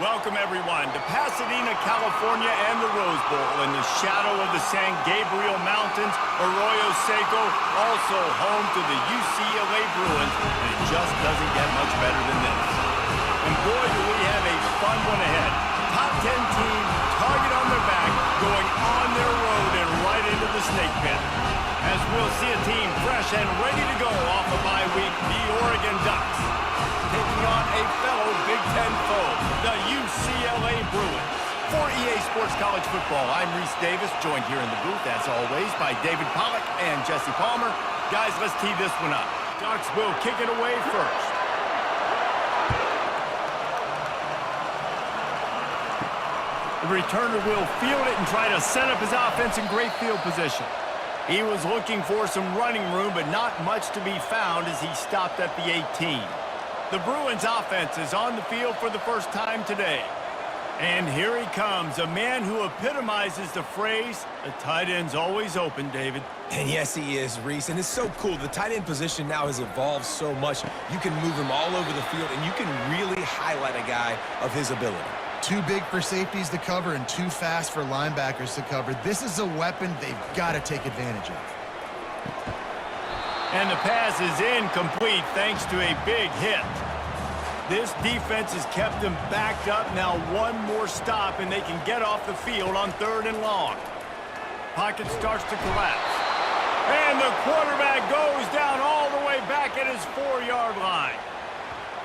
Welcome, everyone, to Pasadena, California, and the Rose Bowl in the shadow of the San Gabriel Mountains. Arroyo Seco, also home to the UCLA Bruins, and it just doesn't get much better than this. And boy, do we have a fun one ahead. Top 10 team, target on their back, going on their road and right into the snake pit. As we'll see a team fresh and ready to go off a bye week, the Oregon Ducks, taking on a fellow Big Ten foe, the UCLA Bruins. For EA Sports College Football, I'm Reese Davis, joined here in the booth, as always, by David Pollack and Jesse Palmer. Guys, let's tee this one up. Ducks will kick it away first. The returner will field it and try to set up his offense in great field position. He was looking for some running room, but not much to be found as he stopped at the 18. The Bruins offense is on the field for the first time today. And here he comes, a man who epitomizes the phrase, the tight end's always open, David. And yes, he is, Reese. And it's so cool. The tight end position now has evolved so much. You can move him all over the field, and you can really highlight a guy of his ability. Too big for safeties to cover and too fast for linebackers to cover. This is a weapon they've got to take advantage of. And the pass is incomplete thanks to a big hit. This defense has kept them backed up. Now one more stop and they can get off the field on 3rd and long. Pocket starts to collapse. And the quarterback goes down all the way back at his 4-yard line.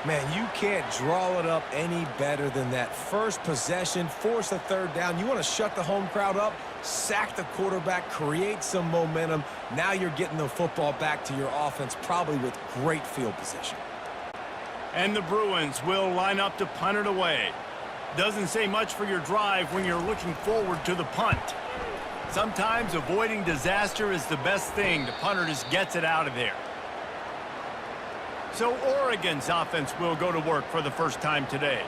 Man, you can't draw it up any better than that. First possession, force a 3rd down. You want to shut the home crowd up, sack the quarterback, create some momentum. Now you're getting the football back to your offense, probably with great field position. And the Bruins will line up to punt it away. Doesn't say much for your drive when you're looking forward to the punt. Sometimes avoiding disaster is the best thing. The punter just gets it out of there. So Oregon's offense will go to work for the first time today.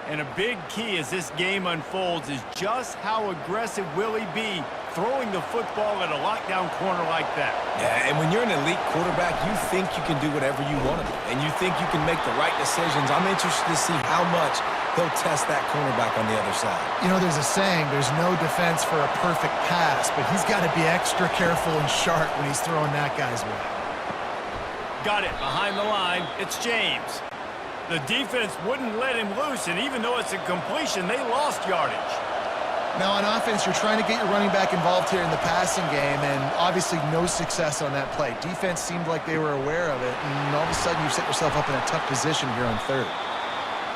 And a big key as this game unfolds is just how aggressive will he be throwing the football at a lockdown corner like that. Yeah, and when you're an elite quarterback, you think you can do whatever you want to do. And you think you can make the right decisions. I'm interested to see how much he'll test that cornerback on the other side. You know, there's a saying, there's no defense for a perfect pass, but he's got to be extra careful and sharp when he's throwing that guy's way. Got it behind the line. It's James. The defense wouldn't let him loose, and even though it's a completion, they lost yardage. Now on offense, you're trying to get your running back involved here in the passing game, and obviously no success on that play. Defense seemed like they were aware of it, and all of a sudden you set yourself up in a tough position here on 3rd.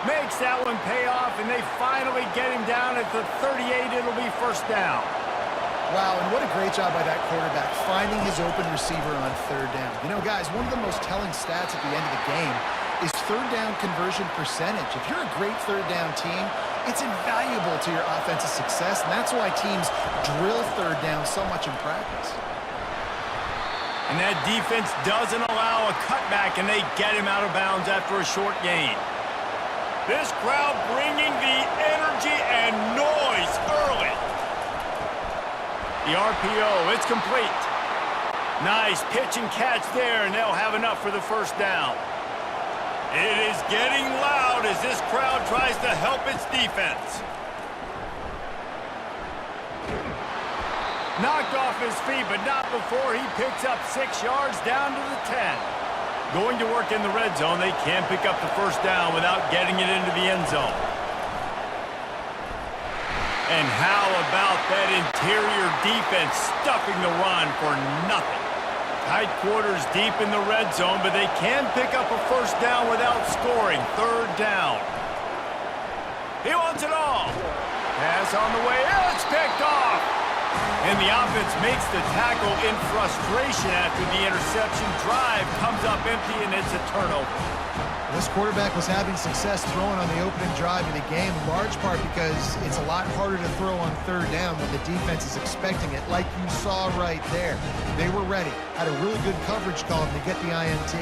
Makes that one pay off, and they finally get him down at the 38. It'll be 1st down. Wow, and what a great job by that quarterback, finding his open receiver on 3rd down. You know, guys, one of the most telling stats at the end of the game is 3rd down conversion percentage. If you're a great 3rd down team, it's invaluable to your offensive success, and that's why teams drill 3rd down so much in practice. And that defense doesn't allow a cutback, and they get him out of bounds after a short gain. This crowd bringing the energy and noise early. The RPO, it's complete. Nice pitch and catch there, and they'll have enough for the 1st down. It is getting loud as this crowd tries to help its defense. Knocked off his feet, but not before he picks up 6 yards down to the 10. Going to work in the red zone, they can pick up the 1st down without getting it into the end zone. And how about that interior defense stuffing the run for nothing? Tight quarters deep in the red zone, but they can pick up a 1st down without scoring. 3rd down. He wants it all. Pass on the way. It's picked off. And the offense makes the tackle in frustration after the interception. Drive comes up empty, and it's a turnover. This quarterback was having success throwing on the opening drive of the game, in large part because it's a lot harder to throw on 3rd down when the defense is expecting it, like you saw right there. They were ready, had a really good coverage call to get the INT.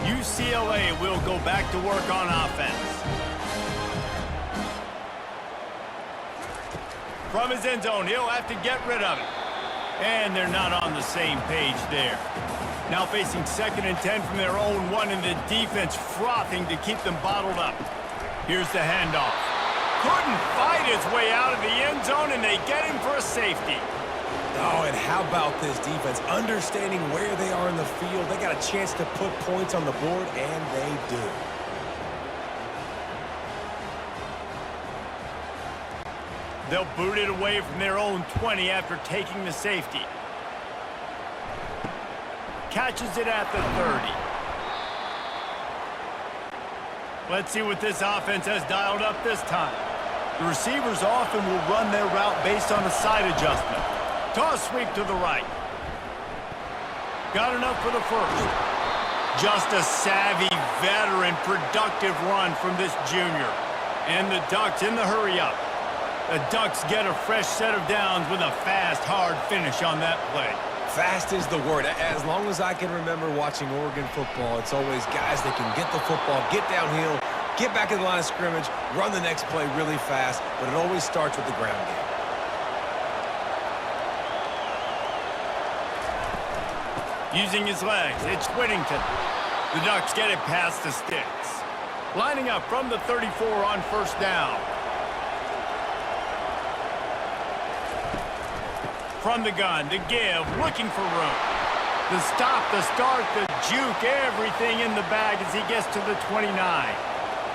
UCLA will go back to work on offense. From his end zone, he'll have to get rid of it. And they're not on the same page there. Now facing 2nd and 10 from their own 1, and the defense frothing to keep them bottled up. Here's the handoff. Couldn't fight his way out of the end zone, and they get him for a safety. Oh, and how about this defense? Understanding where they are in the field. They got a chance to put points on the board, and they do. They'll boot it away from their own 20 after taking the safety. Catches it at the 30. Let's see what this offense has dialed up this time. The receivers often will run their route based on a side adjustment. Toss sweep to the right. Got enough for the first. Just a savvy, veteran, productive run from this junior. And the Ducks in the hurry-up. The Ducks get a fresh set of downs with a fast, hard finish on that play. Fast is the word. As long as I can remember watching Oregon football, it's always guys that can get the football, get downhill, get back in the line of scrimmage, run the next play really fast, but it always starts with the ground game. Using his legs, it's Whittington. The Ducks get it past the sticks. Lining up from the 34 on 1st down. From the gun, to give, looking for room. The stop, the start, the juke, everything in the bag as he gets to the 29.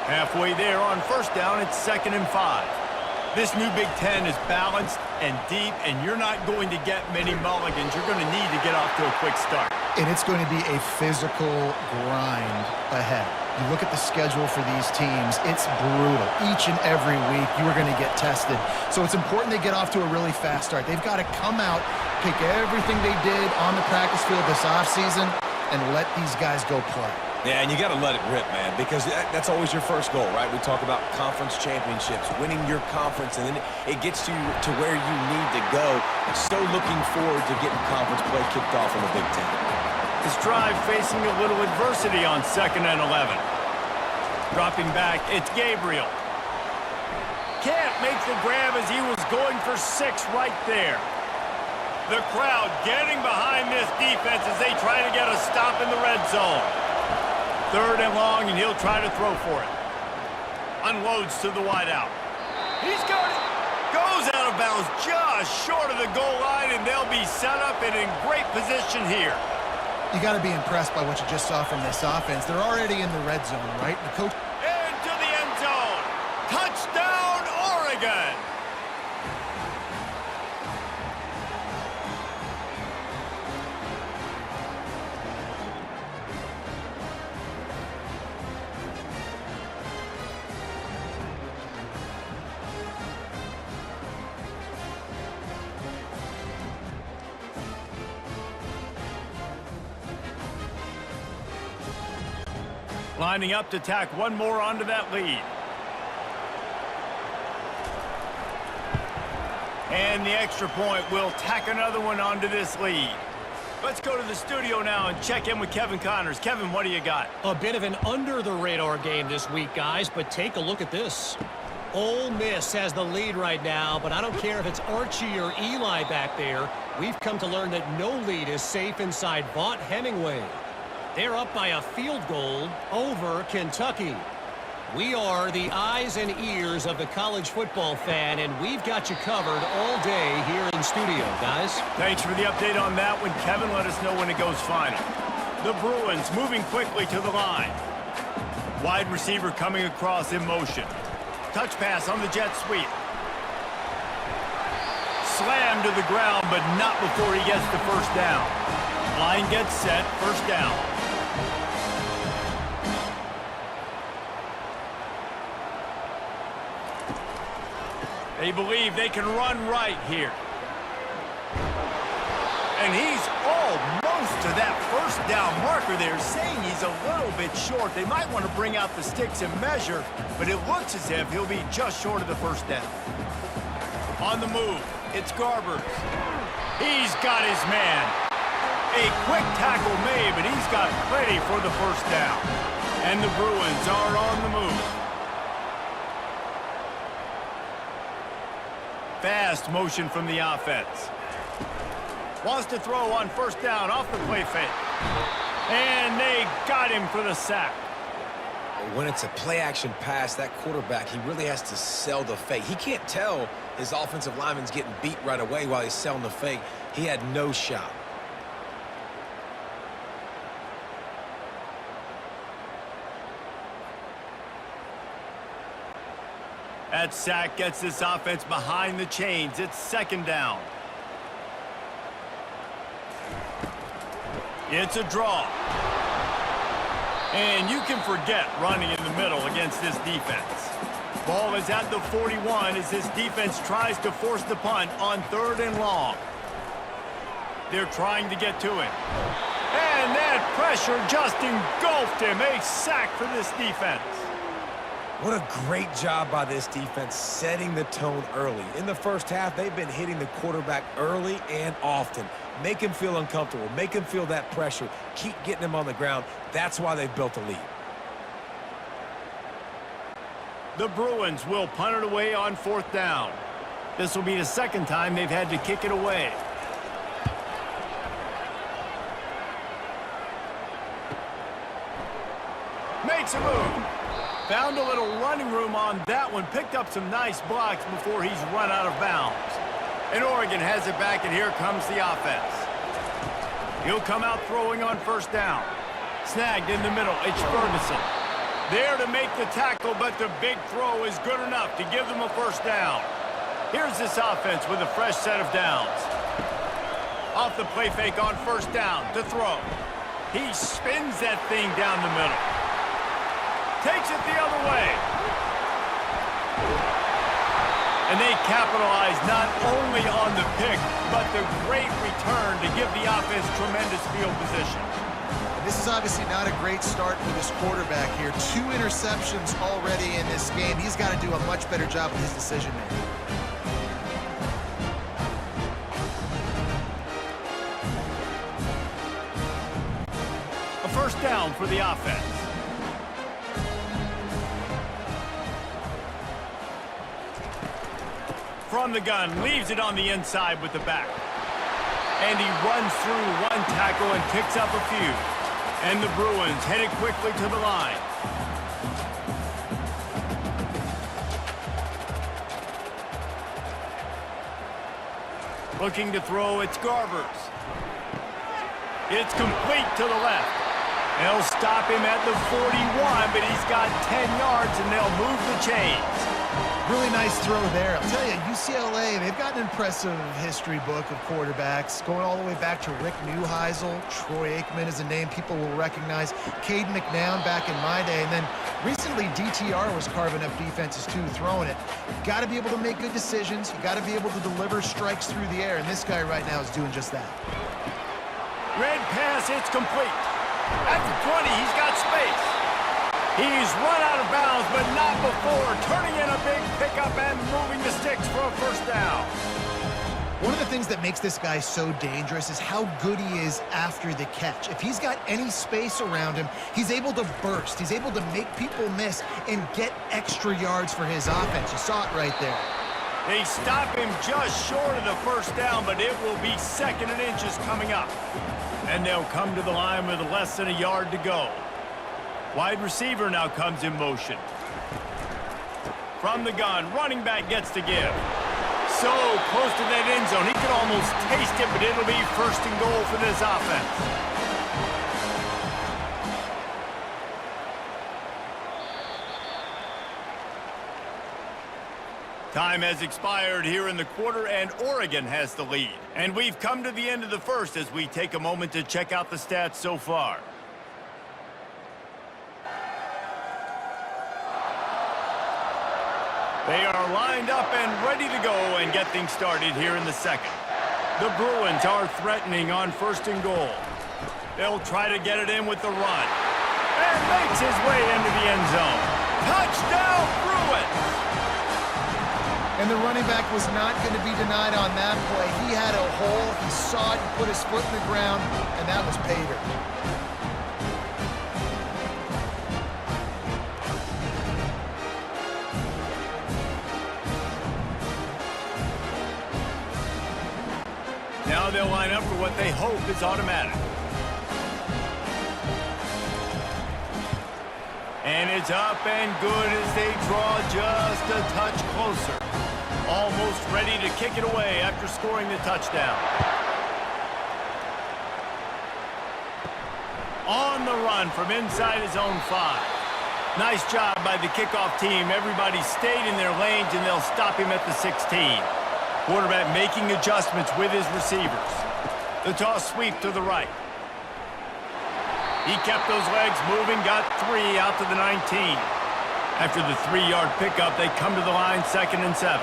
Halfway there on 1st down, it's 2nd and 5. This new Big Ten is balanced and deep, and you're not going to get many mulligans. You're going to need to get off to a quick start. And it's going to be a physical grind ahead. You look at the schedule for these teams, it's brutal. Each and every week, you are going to get tested. So it's important they get off to a really fast start. They've got to come out, take everything they did on the practice field this offseason, and let these guys go play. Yeah, and you got to let it rip, man, because that's always your first goal, right? We talk about conference championships, winning your conference, and then it gets you to where you need to go. So looking forward to getting conference play kicked off in the Big Ten. This drive facing a little adversity on 2nd and 11. Dropping back, it's Gabriel. Can't make the grab as he was going for 6 right there. The crowd getting behind this defense as they try to get a stop in the red zone. 3rd and long, and he'll try to throw for it. Unloads to the wideout. He's got it. Goes out of bounds just short of the goal line, and they'll be set up and in great position here. You got to be impressed by what you just saw from this offense. They're already in the red zone, right? The coach into the end zone. Touchdown, Oregon. Lining up to tack one more onto that lead. And the extra point will tack another one onto this lead. Let's go to the studio now and check in with Kevin Connors. Kevin, what do you got? A bit of an under-the-radar game this week, guys, but take a look at this. Ole Miss has the lead right now, but I don't care if it's Archie or Eli back there. We've come to learn that no lead is safe inside Vaught Hemingway. They're up by a field goal over Kentucky. We are the eyes and ears of the college football fan, and we've got you covered all day here in studio, guys. Thanks for the update on that one, Kevin. Let us know when it goes final. The Bruins moving quickly to the line. Wide receiver coming across in motion. Touch pass on the jet sweep. Slammed to the ground, but not before he gets the 1st down. Line gets set, 1st down. They believe they can run right here. And he's almost to that 1st down marker there, saying he's a little bit short. They might want to bring out the sticks and measure, but it looks as if he'll be just short of the 1st down. On the move, it's Garbers. He's got his man. A quick tackle made, but he's got plenty for the 1st down. And the Bruins are on the move. Fast motion from the offense. Wants to throw on 1st down off the play fake. And they got him for the sack. When it's a play-action pass, that quarterback, he really has to sell the fake. He can't tell his offensive lineman's getting beat right away while he's selling the fake. He had no shot. That sack gets this offense behind the chains. It's second down. It's a draw. And you can forget running in the middle against this defense. Ball is at the 41 as this defense tries to force the punt on 3rd and long. They're trying to get to him. And that pressure just engulfed him. A sack for this defense. What a great job by this defense setting the tone early. In the first half, they've been hitting the quarterback early and often. Make him feel uncomfortable. Make him feel that pressure. Keep getting him on the ground. That's why they've built a lead. The Bruins will punt it away on 4th down. This will be the second time they've had to kick it away. Makes a move. Found a little running room on that one. Picked up some nice blocks before he's run out of bounds. And Oregon has it back, and here comes the offense. He'll come out throwing on 1st down. Snagged in the middle. It's Ferguson. There to make the tackle, but the big throw is good enough to give them a 1st down. Here's this offense with a fresh set of downs. Off the play fake on 1st down to throw. He spins that thing down the middle. Takes it the other way. And they capitalize not only on the pick, but the great return to give the offense tremendous field position. This is obviously not a great start for this quarterback here. 2 interceptions already in this game. He's got to do a much better job with his decision-making. A 1st down for the offense. From the gun, leaves it on the inside with the back. And he runs through one tackle and picks up a few. And the Bruins headed quickly to the line. Looking to throw, it's Garbers. It's complete to the left. They'll stop him at the 41, but he's got 10 yards, and they'll move the chains. Really nice throw there. I'll tell you, UCLA, they've got an impressive history book of quarterbacks, going all the way back to Rick Neuheisel. Troy Aikman is a name people will recognize. Cade McNown back in my day. And then recently, DTR was carving up defenses, too, throwing it. You've got to be able to make good decisions. You've got to be able to deliver strikes through the air, and this guy right now is doing just that. Red pass, it's complete. At the 20, he's got space. He's run out of bounds, but not before turning in a big pickup and moving the sticks for a 1st down. One of the things that makes this guy so dangerous is how good he is after the catch. If he's got any space around him, he's able to burst. He's able to make people miss and get extra yards for his offense. You saw it right there. They stop him just short of the 1st down, but it will be 2nd and inches coming up. And they'll come to the line with less than a yard to go. Wide receiver now comes in motion. From the gun, running back gets to give. So close to that end zone, he could almost taste it, but it'll be 1st and goal for this offense. Time has expired here in the quarter, and Oregon has the lead. And we've come to the end of the 1st as we take a moment to check out the stats so far. They are lined up and ready to go and get things started here in the 2nd. The Bruins are threatening on 1st and goal. They'll try to get it in with the run. And makes his way into the end zone. Touchdown, Bruins! And the running back was not going to be denied on that play. He had a hole, he saw it, he put his foot in the ground, and that was pay dirt. Now they'll line up for what they hope is automatic. And it's up and good as they draw just a touch closer. Almost ready to kick it away after scoring the touchdown. On the run from inside his own 5. Nice job by the kickoff team. Everybody stayed in their lanes, and they'll stop him at the 16. Quarterback making adjustments with his receivers. The toss sweep to the right. He kept those legs moving, got 3 out to the 19. After the 3-yard pickup, they come to the line 2nd and 7.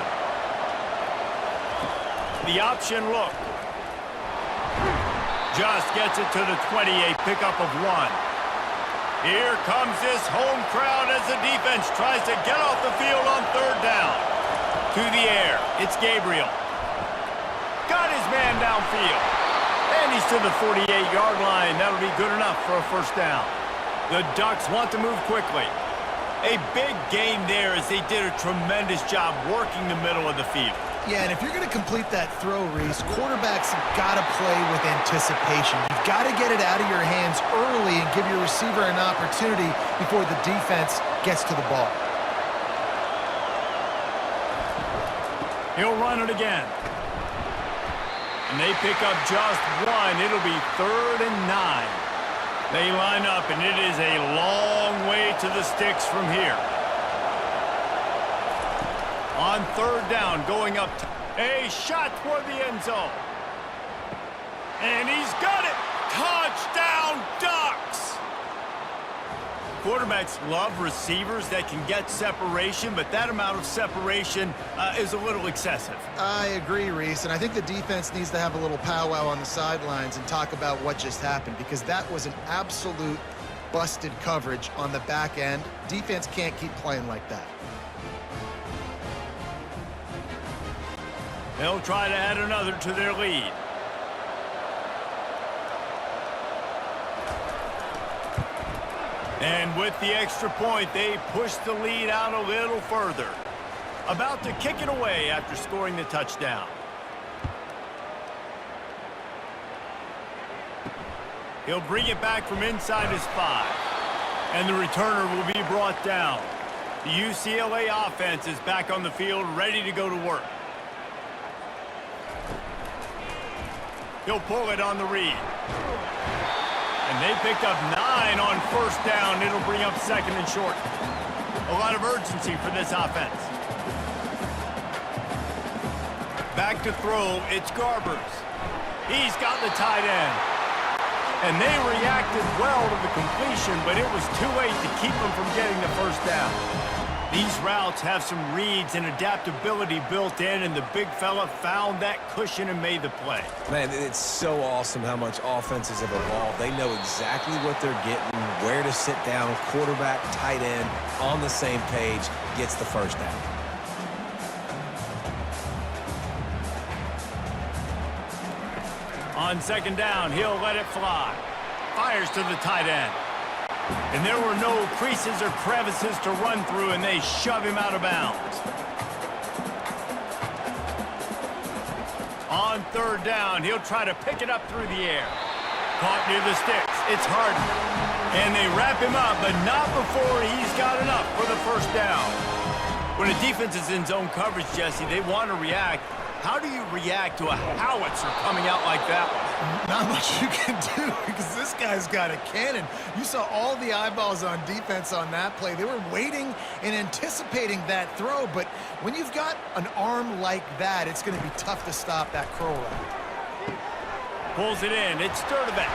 The option look. Just gets it to the 28, pickup of 1. Here comes this home crowd as the defense tries to get off the field on 3rd down. To the air, it's Gabriel. Got his man downfield. And he's to the 48-yard line. That'll be good enough for a 1st down. The Ducks want to move quickly. A big gain there as they did a tremendous job working the middle of the field. Yeah, and if you're going to complete that throw, Reese, quarterbacks have got to play with anticipation. You've got to get it out of your hands early and give your receiver an opportunity before the defense gets to the ball. He'll run it again. And they pick up just 1. It'll be 3rd and 9. They line up, and it is a long way to the sticks from here. On 3rd down, going up. A shot toward the end zone. And he's got it. Touchdown, Ducks! Quarterbacks love receivers that can get separation, but that amount of separation is a little excessive. I agree, Reese, and I think the defense needs to have a little powwow on the sidelines and talk about what just happened, because that was an absolute busted coverage on the back end. Defense can't keep playing like that. They'll try to add another to their lead. And with the extra point, they push the lead out a little further. About to kick it away after scoring the touchdown. He'll bring it back from inside his 5. And the returner will be brought down. The UCLA offense is back on the field, ready to go to work. He'll pull it on the read. And they picked up 9 on 1st down. It'll bring up 2nd and short. A lot of urgency for this offense. Back to throw, it's Garbers. He's got the tight end. And they reacted well to the completion, but it was too late to keep them from getting the 1st down. These routes have some reads and adaptability built in, and the big fella found that cushion and made the play. Man, it's so awesome how much offenses have evolved. They know exactly what they're getting, where to sit down. Quarterback, tight end, on the same page, gets the 1st down. On 2nd down, he'll let it fly. Fires to the tight end. And there were no creases or crevices to run through, and they shove him out of bounds. On 3rd down, he'll try to pick it up through the air. Caught near the sticks. It's Harden. And they wrap him up, but not before he's got enough for the 1st down. When a defense is in zone coverage, Jesse, they want to react. How do you react to a howitzer coming out like that one? Not much you can do, because this guy's got a cannon. You saw all the eyeballs on defense on that play. They were waiting and anticipating that throw, but when you've got an arm like that, it's going to be tough to stop that curl route. Pulls it in. It's Sturdivant.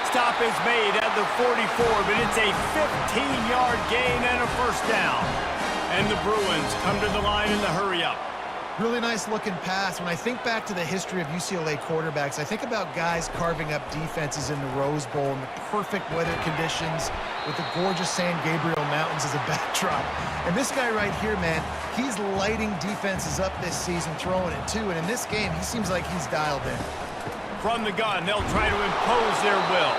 Stop is made at the 44, but it's a 15-yard gain and a 1st down. And the Bruins come to the line in the hurry-up. Really nice looking pass. When I think back to the history of UCLA quarterbacks, I think about guys carving up defenses in the Rose Bowl in the perfect weather conditions with the gorgeous San Gabriel Mountains as a backdrop. And this guy right here, man, he's lighting defenses up this season, throwing it too. And in this game, he seems like he's dialed in. From the gun, they'll try to impose their will.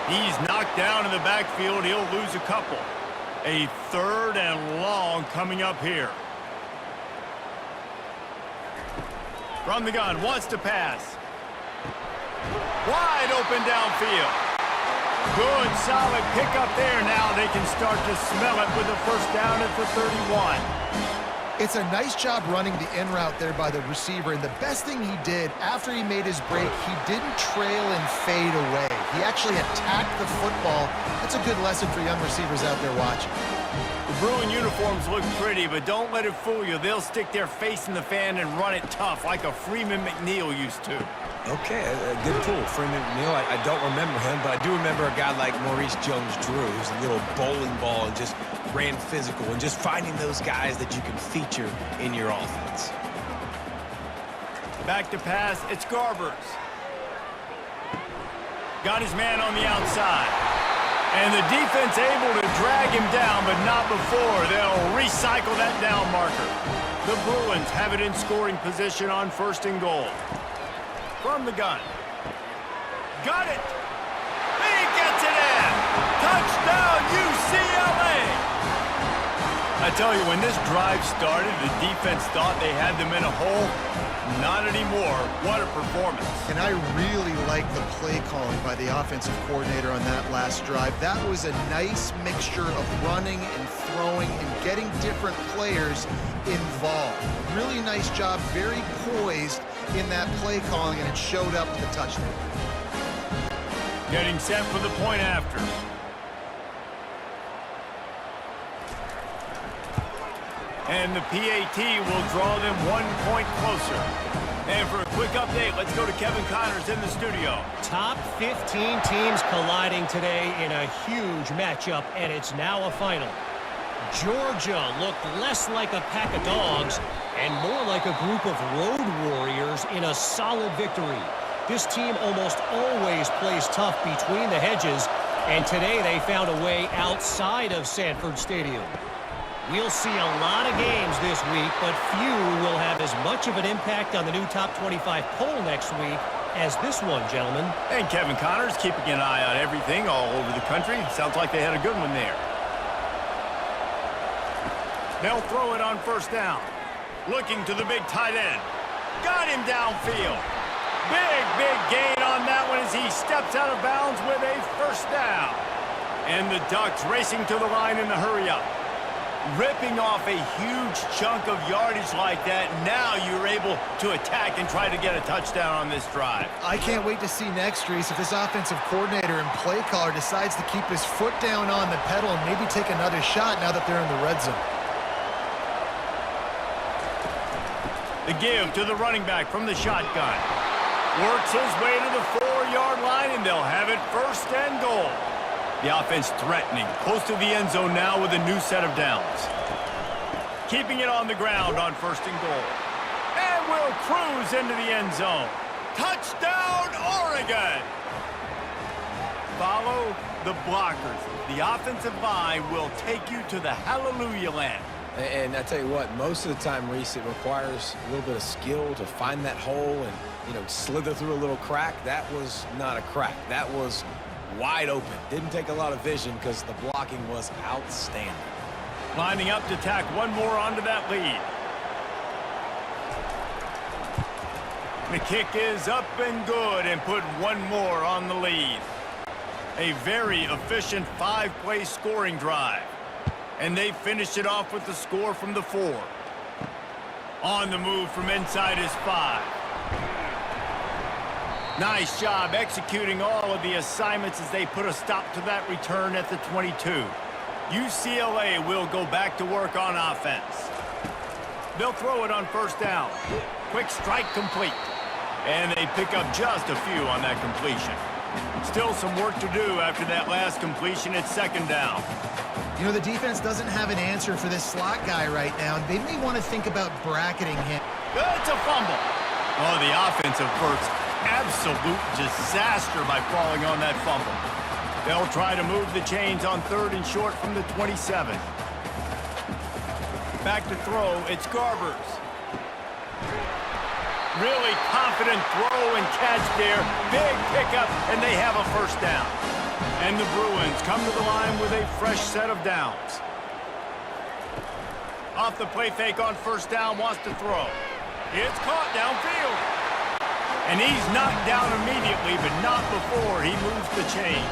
He's knocked down in the backfield. He'll lose a couple. A 3rd and long coming up here. From the gun, wants to pass. Wide open downfield. Good, solid pickup there. Now they can start to smell it with a first down at the 31. It's a nice job running the in route there by the receiver, and the best thing he did after he made his break, he didn't trail and fade away. He actually attacked the football. That's a good lesson for young receivers out there watching. The Bruin uniforms look pretty, but don't let it fool you. They'll stick their face in the fan and run it tough like a Freeman McNeil used to. Okay, a good pull. Freeman McNeil, I don't remember him, but I do remember a guy like Maurice Jones-Drew, who's a little bowling ball and just ran physical, and just finding those guys that you can feature in your offense. Back to pass, it's Garbers. Got his man on the outside. And the defense able to drag him down, but not before. They'll recycle that down marker. The Bruins have it in scoring position on 1st and goal. From the gun. Got it. He gets it in. Touchdown, UCLA. I tell you, when this drive started, the defense thought they had them in a hole. Not anymore. What a performance. And I really like the play calling by the offensive coordinator on that last drive. That was a nice mixture of running and throwing and getting different players involved. Really nice job, very poised in that play calling, and it showed up with the touchdown. Getting set for the point after. And the PAT will draw them 1 point closer. And for a quick update, let's go to Kevin Connors in the studio. Top 15 teams colliding today in a huge matchup, and it's now a final. Georgia looked less like a pack of dogs and more like a group of road warriors in a solid victory. This team almost always plays tough between the hedges, and today they found a way outside of Sanford Stadium. We'll see a lot of games this week, but few will have as much of an impact on the new Top 25 poll next week as this one, gentlemen. And Kevin Connors keeping an eye on everything all over the country. Sounds like they had a good one there. They'll throw it on 1st down. Looking to the big tight end. Got him downfield. Big gain on that one as he steps out of bounds with a 1st down. And the Ducks racing to the line in the hurry-up. Ripping off a huge chunk of yardage like that, now you're able to attack and try to get a touchdown on this drive. I can't wait to see next, Reese, if this offensive coordinator and play caller decides to keep his foot down on the pedal and maybe take another shot now that they're in the red zone. The give to the running back from the shotgun. Works his way to the 4-yard line, and they'll have it 1st and goal. The offense threatening, close to the end zone now with a new set of downs. Keeping it on the ground on 1st and goal. And will cruise into the end zone. Touchdown, Oregon! Follow the blockers. The offensive line will take you to the hallelujah land. And I tell you what, most of the time, Reese, it requires a little bit of skill to find that hole and, slither through a little crack. That was not a crack. That was wide open. Didn't take a lot of vision because the blocking was outstanding. Lining up to tack one more onto that lead. The kick is up and good and put one more on the lead. A very efficient 5-play scoring drive. And they finished it off with the score from the 4. On the move from inside his 5. Nice job executing all of the assignments as they put a stop to that return at the 22. UCLA will go back to work on offense. They'll throw it on 1st down. Quick strike complete. And they pick up just a few on that completion. Still some work to do after that last completion at 2nd down. The defense doesn't have an answer for this slot guy right now. They may want to think about bracketing him. It's a fumble. Oh, the offensive works absolute disaster by falling on that fumble. They'll try to move the chains on 3rd and short from the 27. Back to throw, it's Garbers. Really confident throw and catch there. Big pickup, and they have a 1st down. And the Bruins come to the line with a fresh set of downs. Off the play fake on 1st down, wants to throw. It's caught downfield. And he's knocked down immediately, but not before he moves the chains.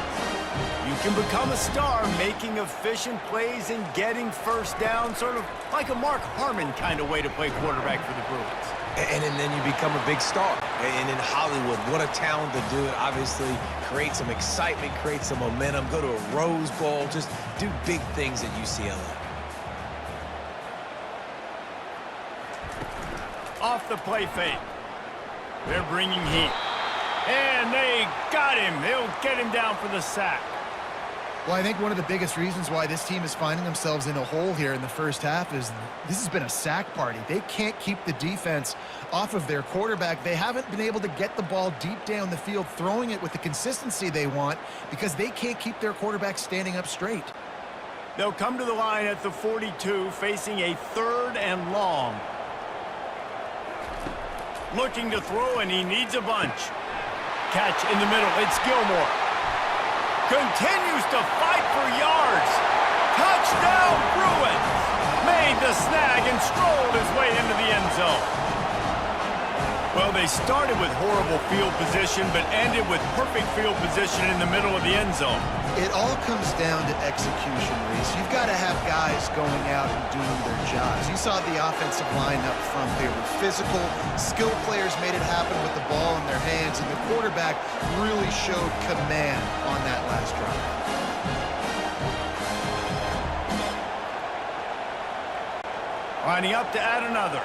You can become a star making efficient plays and getting first down, sort of like a Mark Harmon kind of way to play quarterback for the Bruins. And then you become a big star. And in Hollywood, what a talent to do it. Obviously, create some excitement, create some momentum, go to a Rose Bowl, just do big things at UCLA. Off the play fake. They're bringing heat. And they got him. They'll get him down for the sack. Well, I think one of the biggest reasons why this team is finding themselves in a hole here in the first half is this has been a sack party. They can't keep the defense off of their quarterback. They haven't been able to get the ball deep down the field, throwing it with the consistency they want because they can't keep their quarterback standing up straight. They'll come to the line at the 42, facing a 3rd and long. Looking to throw, and he needs a bunch. Catch in the middle. It's Gilmore. Continues to fight for yards. Touchdown, Bruins. Made the snag and strolled his way into the end zone. Well, they started with horrible field position, but ended with perfect field position in the middle of the end zone. It all comes down to execution, Reese. You've got to have guys going out and doing their jobs. You saw the offensive line up front. They were physical. Skilled players made it happen with the ball in their hands, and the quarterback really showed command on that last drive. Lining up to add another.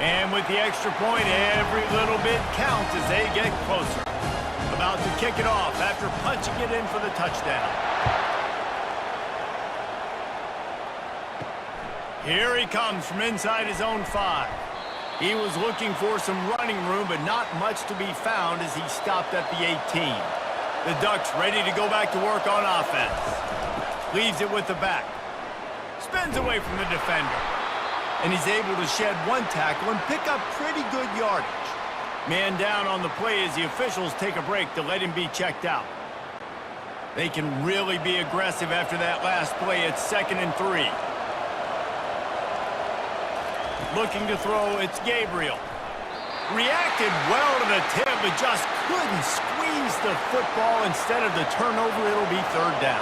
And with the extra point, every little bit counts as they get closer. About to kick it off after punching it in for the touchdown. Here he comes from inside his own 5. He was looking for some running room, but not much to be found as he stopped at the 18. The Ducks ready to go back to work on offense. Leaves it with the back. Spins away from the defender. And he's able to shed one tackle and pick up pretty good yardage. Man down on the play as the officials take a break to let him be checked out. They can really be aggressive after that last play. It's 2nd and 3. Looking to throw, it's Gabriel. Reacted well to the tip, but just couldn't squeeze the football. Instead of the turnover, it'll be 3rd down.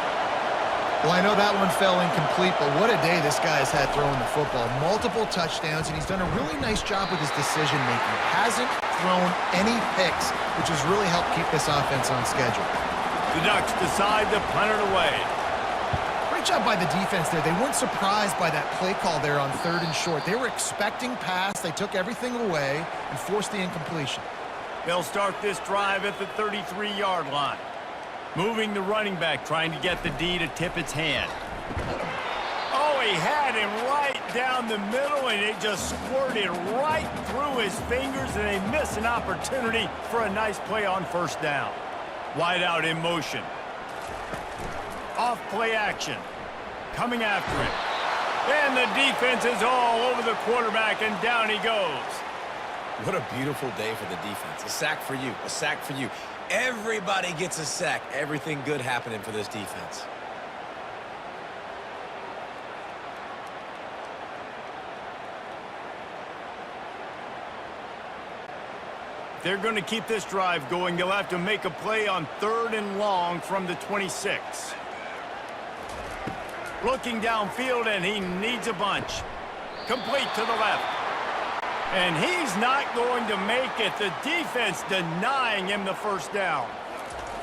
Well, I know that one fell incomplete, but what a day this guy has had throwing the football. Multiple touchdowns, and he's done a really nice job with his decision-making. Hasn't thrown any picks, which has really helped keep this offense on schedule. The Ducks decide to punt it away. Great job by the defense there. They weren't surprised by that play call there on 3rd and short. They were expecting pass. They took everything away and forced the incompletion. They'll start this drive at the 33-yard line. Moving the running back, trying to get the D to tip its hand. Oh, he had him right down the middle, and it just squirted right through his fingers, and they miss an opportunity for a nice play on 1st down. Wide out in motion. Off play action. Coming after him. And the defense is all over the quarterback, and down he goes. What a beautiful day for the defense. A sack for you, a sack for you. Everybody gets a sack. Everything good happening for this defense. If they're going to keep this drive going, they'll have to make a play on 3rd and long from the 26. Looking downfield, and he needs a bunch. Complete to the left. And he's not going to make it. The defense denying him the 1st down.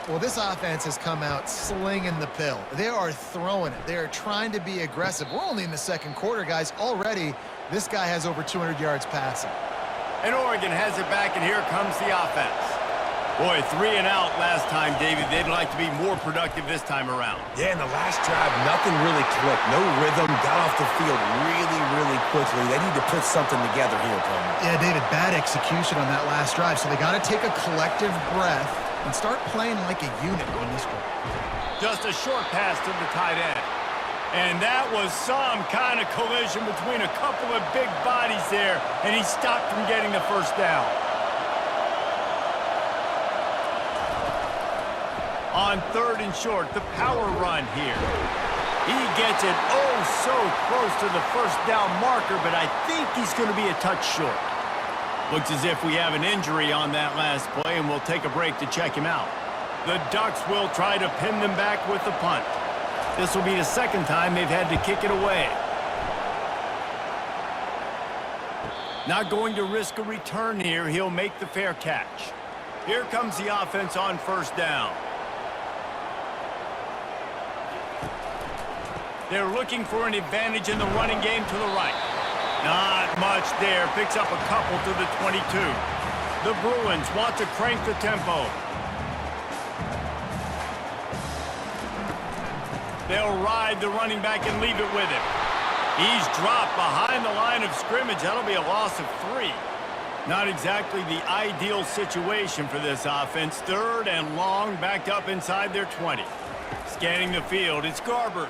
Well, this offense has come out slinging the pill. They are throwing it. They are trying to be aggressive. We're only in the 2nd quarter, guys. Already, this guy has over 200 yards passing. And Oregon has it back, and here comes the offense. Boy, 3 and out last time, David. They'd like to be more productive this time around. Yeah, in the last drive, nothing really clicked. No rhythm, got off the field really quickly. They need to put something together here, Palmer. Yeah, David, bad execution on that last drive, so they got to take a collective breath and start playing like a unit on this one. Just a short pass to the tight end. And that was some kind of collision between a couple of big bodies there, and he stopped from getting the 1st down. On 3rd and short, the power run here. He gets it oh so close to the 1st down marker, but I think he's going to be a touch short. Looks as if we have an injury on that last play, and we'll take a break to check him out. The Ducks will try to pin them back with the punt. This will be the second time they've had to kick it away. Not going to risk a return here. He'll make the fair catch. Here comes the offense on first down. They're looking for an advantage in the running game to the right. Not much there. Picks up a couple to the 22. The Bruins want to crank the tempo. They'll ride the running back and leave it with him. He's dropped behind the line of scrimmage. That'll be a loss of 3. Not exactly the ideal situation for this offense. Third and long, backed up inside their 20. Scanning the field, it's Garbers.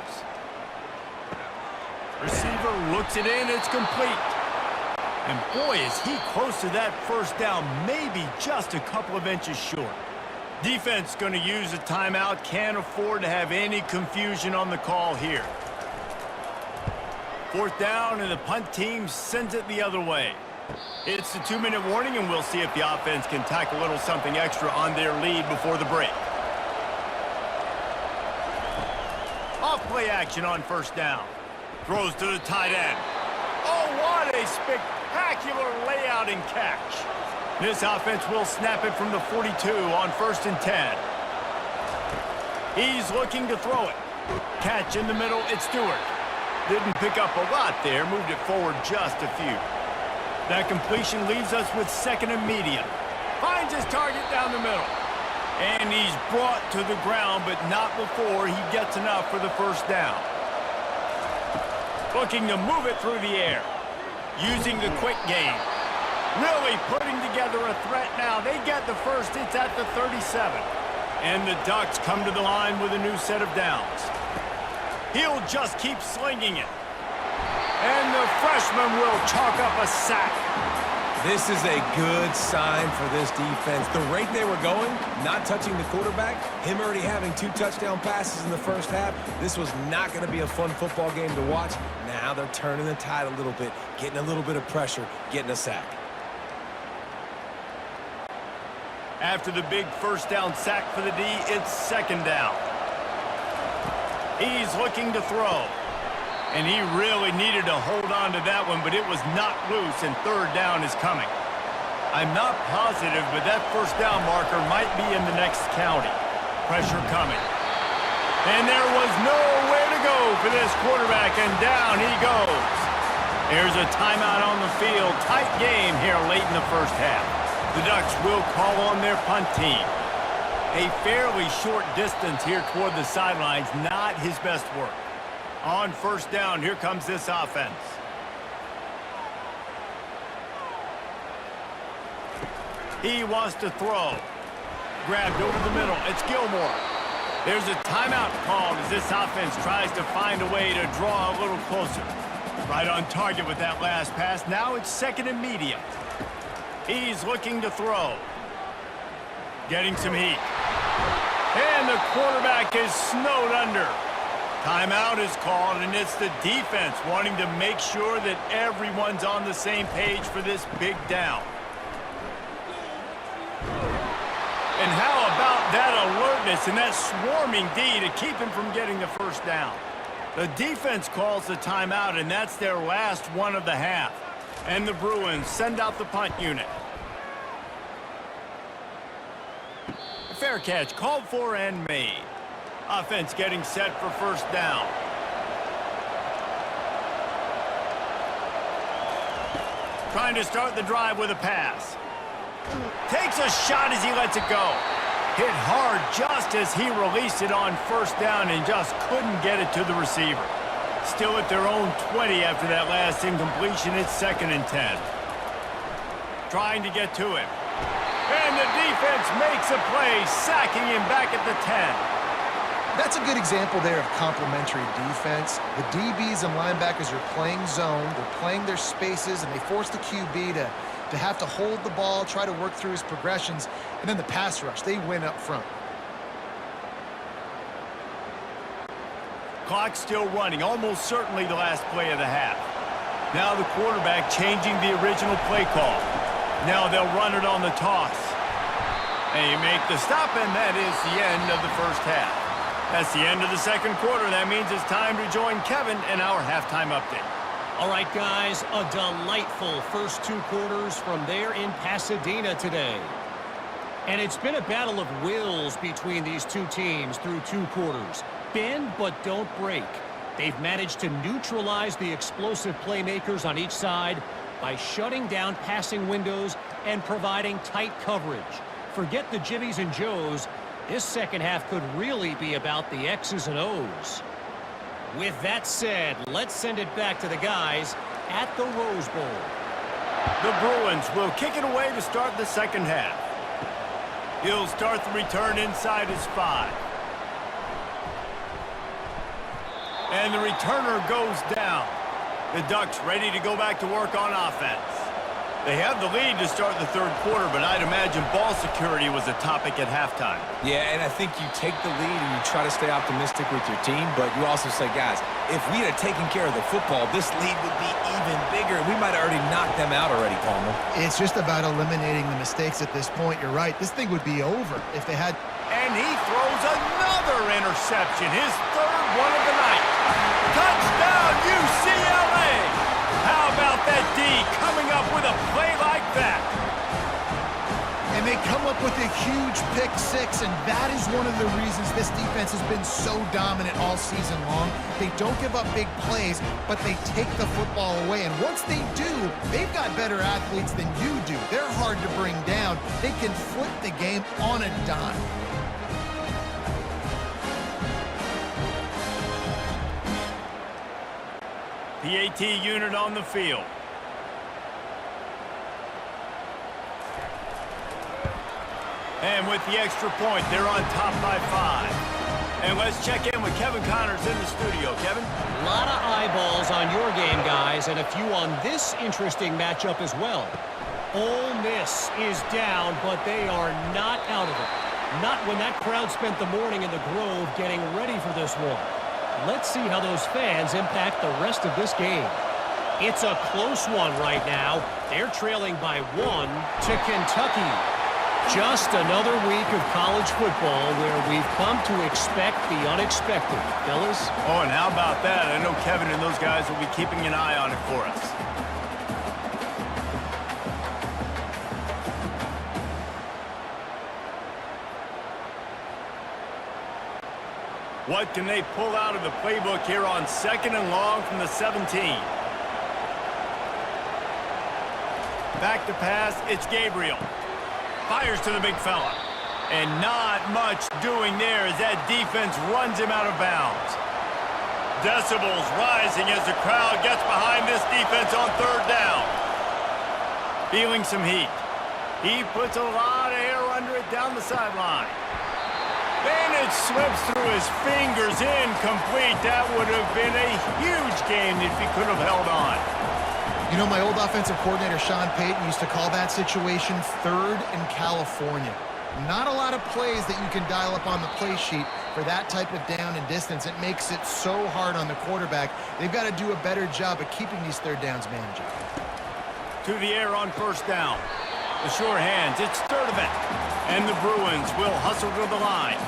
Receiver looks it in, it's complete. And boy, is he close to that first down, maybe just a couple of inches short. Defense going to use a timeout, can't afford to have any confusion on the call here. Fourth down, and the punt team sends it the other way. It's a 2-minute warning, and we'll see if the offense can tack a little something extra on their lead before the break. Off play action on first down. Throws to the tight end. Oh, what a spectacular layout and catch. This offense will snap it from the 42 on 1st and 10. He's looking to throw it. Catch in the middle, it's Stewart. Didn't pick up a lot there, moved it forward just a few. That completion leaves us with 2nd and medium. Finds his target down the middle. And he's brought to the ground, but not before he gets enough for the first down. Looking to move it through the air. Using the quick game. Really putting together a threat now. They get the first. It's at the 37. And the Ducks come to the line with a new set of downs. He'll just keep slinging it. And the freshman will chalk up a sack. This is a good sign for this defense. The rate they were going, not touching the quarterback, him already having 2 touchdown passes in the first half, this was not going to be a fun football game to watch. Now they're turning the tide a little bit, getting a little bit of pressure, getting a sack. After the big first down sack for the D, it's 2nd down. He's looking to throw. And he really needed to hold on to that one, but it was not loose, and 3rd down is coming. I'm not positive, but that first down marker might be in the next county. Pressure coming. And there was nowhere to go for this quarterback, and down he goes. There's a timeout on the field. Tight game here late in the first half. The Ducks will call on their punt team. A fairly short distance here toward the sidelines, not his best work. On first down, here comes this offense. He wants to throw. Grabbed over the middle. It's Gilmore. There's a timeout called as this offense tries to find a way to draw a little closer. Right on target with that last pass. Now it's 2nd and medium. He's looking to throw. Getting some heat. And the quarterback is snowed under. Timeout is called, and it's the defense wanting to make sure that everyone's on the same page for this big down. And how about that alertness and that swarming D to keep him from getting the first down? The defense calls the timeout, and that's their last one of the half. And the Bruins send out the punt unit. A fair catch called for and made. Offense getting set for first down. Trying to start the drive with a pass. Takes a shot as he lets it go. Hit hard just as he released it on first down and just couldn't get it to the receiver. Still at their own 20 after that last incompletion. It's 2nd and 10. Trying to get to him. And the defense makes a play, sacking him back at the 10. That's a good example there of complementary defense. The DBs and linebackers are playing zone, they're playing their spaces, and they force the QB to have to hold the ball, try to work through his progressions, and then the pass rush, they win up front. Clock still running, almost certainly the last play of the half. Now the quarterback changing the original play call. Now they'll run it on the toss. They make the stop, and that is the end of the first half. That's the end of the second quarter. That means it's time to join Kevin in our halftime update. All right, guys, a delightful first 2 quarters from there in Pasadena today. And it's been a battle of wills between these two teams through 2 quarters. Bend but don't break. They've managed to neutralize the explosive playmakers on each side by shutting down passing windows and providing tight coverage. Forget the Jimmies and Joes. This second half could really be about the X's and O's. With that said, let's send it back to the guys at the Rose Bowl. The Bruins will kick it away to start the second half. He'll start the return inside his 5. And the returner goes down. The Ducks ready to go back to work on offense. They have the lead to start the third quarter, but I'd imagine ball security was a topic at halftime. Yeah, and I think you take the lead and you try to stay optimistic with your team, but you also say, guys, if we had taken care of the football, this lead would be even bigger. We might have already knocked them out already, Palmer. It's just about eliminating the mistakes at this point. You're right. This thing would be over if they had... And he throws another interception, his third one of the night. Touchdown, UCLA! How about that D coming up with a play like that? And they come up with a huge pick 6, and that is one of the reasons this defense has been so dominant all season long. They don't give up big plays, but they take the football away. And once they do, they've got better athletes than you do. They're hard to bring down. They can flip the game on a dime. The AT unit on the field. And with the extra point, they're on top by 5. And let's check in with Kevin Connors in the studio. Kevin? A lot of eyeballs on your game, guys, and a few on this interesting matchup as well. Ole Miss is down, but they are not out of it. Not when that crowd spent the morning in the Grove getting ready for this one. Let's see how those fans impact the rest of this game. It's a close one right now. They're trailing by 1 to Kentucky. Just another week of college football where we've come to expect the unexpected, fellas. Oh, and how about that? I know Kevin and those guys will be keeping an eye on it for us. What can they pull out of the playbook here on 2nd and long from the 17? Back to pass, it's Gabriel. Fires to the big fella. And not much doing there as that defense runs him out of bounds. Decibels rising as the crowd gets behind this defense on 3rd down. Feeling some heat. He puts a lot of air under it down the sideline. And it slips through his fingers, incomplete. That would have been a huge game if he could have held on. You know, my old offensive coordinator, Sean Payton, used to call that situation 3rd in California. Not a lot of plays that you can dial up on the play sheet for that type of down and distance. It makes it so hard on the quarterback. They've got to do a better job of keeping these 3rd downs manageable. To the air on 1st down. The sure hands, it's Sturdivant. And the Bruins will hustle to the line.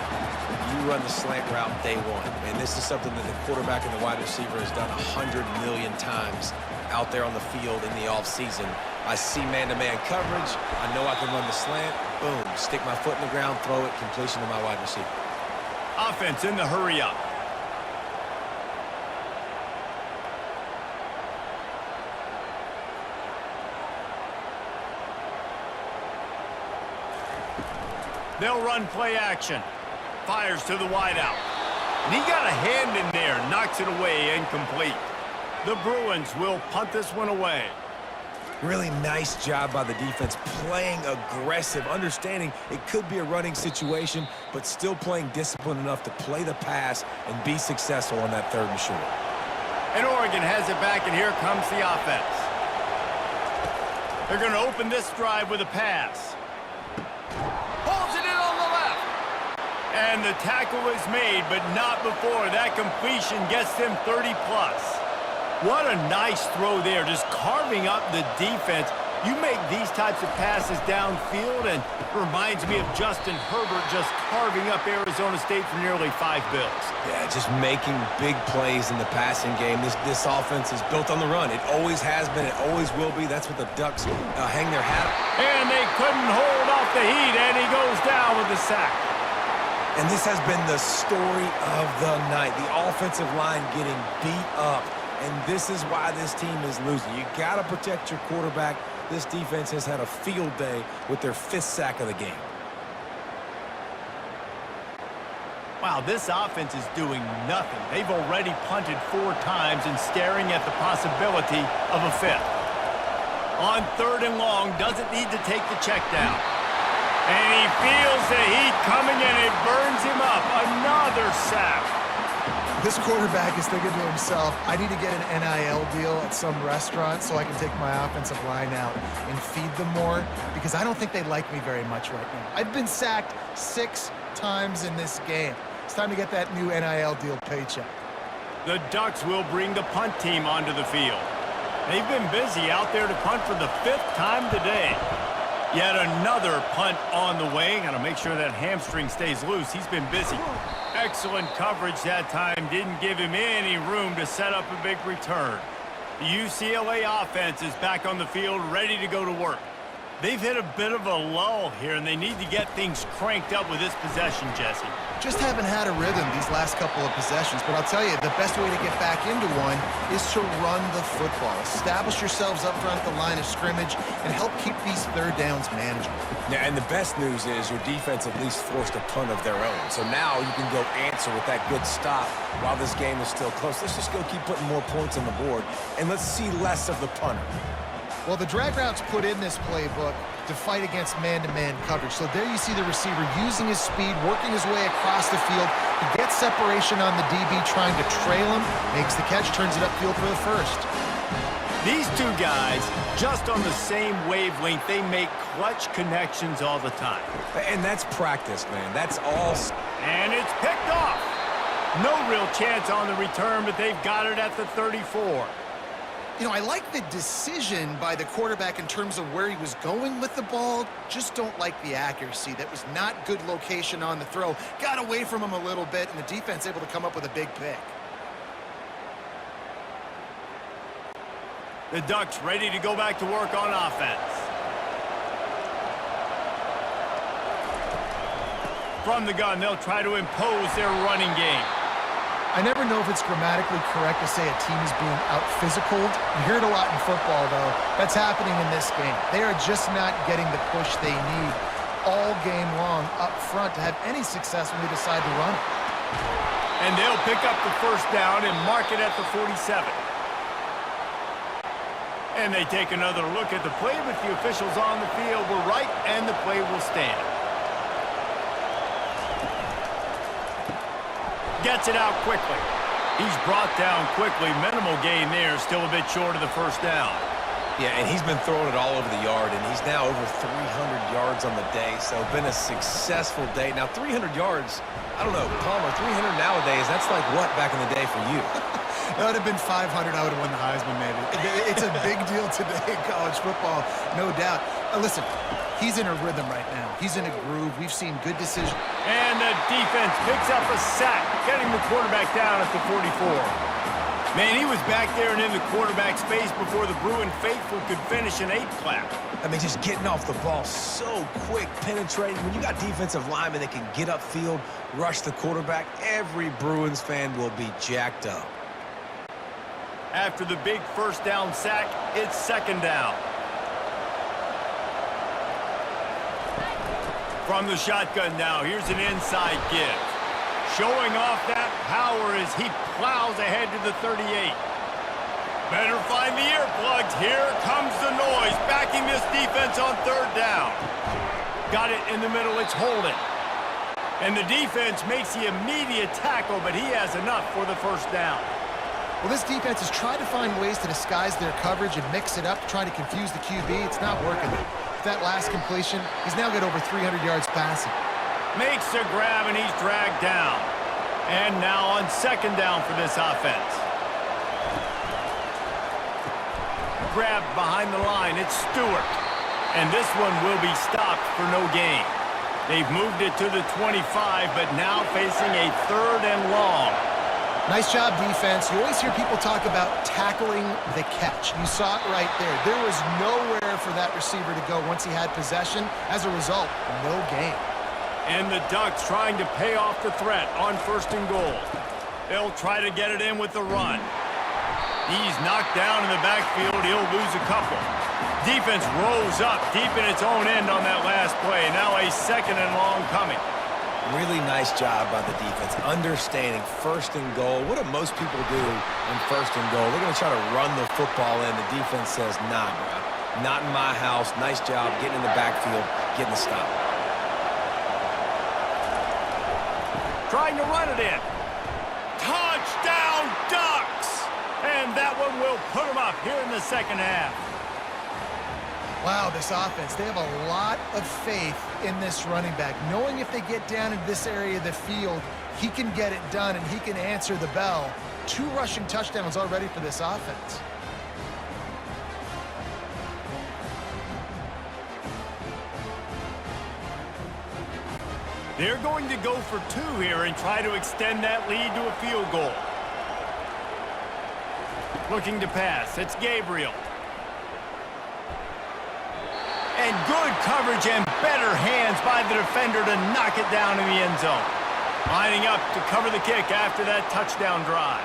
You run the slant route day 1, and this is something that the quarterback and the wide receiver has done 100 million times out there on the field in the offseason. I see man-to-man coverage. I know I can run the slant. Boom, stick my foot in the ground, throw it, completion to my wide receiver. Offense in the hurry-up. They'll run play action. Fires to the wideout. And he got a hand in there, knocks it away, incomplete. The Bruins will punt this one away. Really nice job by the defense, playing aggressive, understanding it could be a running situation, but still playing disciplined enough to play the pass and be successful on that 3rd and short. And Oregon has it back, and here comes the offense. They're going to open this drive with a pass. Pulls it in on the left. And the tackle is made, but not before that completion gets them 30+. What a nice throw there, just carving up the defense. You make these types of passes downfield, and it reminds me of Justin Herbert just carving up Arizona State for nearly 5 bills. Yeah, just making big plays in the passing game. This offense is built on the run. It always has been. It always will be. That's what the Ducks hang their hat on. And they couldn't hold off the heat, and he goes down with the sack. And this has been the story of the night. The offensive line getting beat up. And this is why this team is losing. You got to protect your quarterback. This defense has had a field day with their 5th sack of the game. Wow, this offense is doing nothing. They've already punted 4 times and staring at the possibility of a 5th. On 3rd and long, doesn't need to take the check down. And he feels the heat coming and it burns him up. Another sack. This quarterback is thinking to himself, I need to get an NIL deal at some restaurant so I can take my offensive line out and feed them more, because I don't think they like me very much right now. I've been sacked 6 times in this game. It's time to get that new NIL deal paycheck. The Ducks will bring the punt team onto the field. They've been busy out there to punt for the 5th time today. Yet another punt on the way. Got to make sure that hamstring stays loose. He's been busy. Excellent coverage that time. Didn't give him any room to set up a big return. The UCLA offense is back on the field, ready to go to work. They've hit a bit of a lull here, and they need to get things cranked up with this possession, Jesse. Just haven't had a rhythm these last couple of possessions, but I'll tell you, the best way to get back into one is to run the football. Establish yourselves up front at the line of scrimmage and help keep these 3rd downs manageable. Yeah, and the best news is your defense at least forced a punt of their own. So now you can go answer with that good stop while this game is still close. Let's just go keep putting more points on the board, and let's see less of the punter. Well, the drag routes put in this playbook to fight against man-to-man coverage. So there you see the receiver using his speed, working his way across the field. He gets separation on the DB, trying to trail him, makes the catch, turns it upfield for the 1st. These 2 guys, just on the same wavelength, they make clutch connections all the time. And that's practice, man. That's all. And it's picked off. No real chance on the return, but they've got it at the 34. You know, I like the decision by the quarterback in terms of where he was going with the ball. Just don't like the accuracy. That was not good location on the throw. Got away from him a little bit, and the defense able to come up with a big pick. The Ducks ready to go back to work on offense. From the gun, they'll try to impose their running game. I never know if it's grammatically correct to say a team is being out-physicaled. You hear it a lot in football, though. That's happening in this game. They are just not getting the push they need all game long up front to have any success when they decide to run it. And they'll pick up the 1st down and mark it at the 47. And they take another look at the play, but the officials on the field were right, and the play will stand. Gets it out quickly. He's brought down quickly. Minimal gain there. Still a bit short of the 1st down. Yeah, and he's been throwing it all over the yard, and he's now over 300 yards on the day, so been a successful day. Now, 300 yards, I don't know, Palmer, 300 nowadays, that's like what back in the day for you? That would have been 500. I would have won the Heisman, maybe. It's a big deal today in college football, no doubt. Listen, he's in a rhythm right now. He's in a groove. We've seen good decisions. And the defense picks up a sack, getting the quarterback down at the 44. Man, he was back there and in the quarterback's face before the Bruin faithful could finish an 8 clap. I mean, just getting off the ball so quick, penetrating. When you got defensive linemen that can get upfield, rush the quarterback, every Bruins fan will be jacked up. After the big 1st down sack, it's 2nd down. From the shotgun now, here's an inside give. Showing off that power as he plows ahead to the 38. Better find the earplugs. Here comes the noise, backing this defense on 3rd down. Got it in the middle, it's holding. And the defense makes the immediate tackle, but he has enough for the 1st down. Well, this defense has tried to find ways to disguise their coverage and mix it up, trying to confuse the QB. It's not working. That last completion, he's now got over 300 yards passing. Makes the grab, and he's dragged down. And now on 2nd down for this offense. grab behind the line. It's Stewart. And this one will be stopped for no gain. They've moved it to the 25, but now facing a 3rd and long. Nice job, defense. You always hear people talk about tackling the catch. You saw it right there. There was nowhere for that receiver to go once he had possession. As a result, no gain. And the Ducks trying to pay off the threat on 1st and goal. They'll try to get it in with the run. He's knocked down in the backfield. He'll lose a couple. Defense rolls up deep in its own end on that last play. Now a 2nd and long coming. Really nice job by the defense, understanding 1st and goal. What do most people do on 1st and goal? They're going to try to run the football in. The defense says, nah, bro. Not in my house. Nice job getting in the backfield, getting the stop. Trying to run it in. Touchdown, Ducks! And that one will put them up here in the 2nd half. Wow, this offense, they have a lot of faith in this running back, knowing if they get down in this area of the field, he can get it done and he can answer the bell. 2 rushing touchdowns already for this offense. They're going to go for 2 here and try to extend that lead to a field goal. Looking to pass. It's Gabriel. And good coverage and better hands by the defender to knock it down in the end zone. Lining up to cover the kick after that touchdown drive.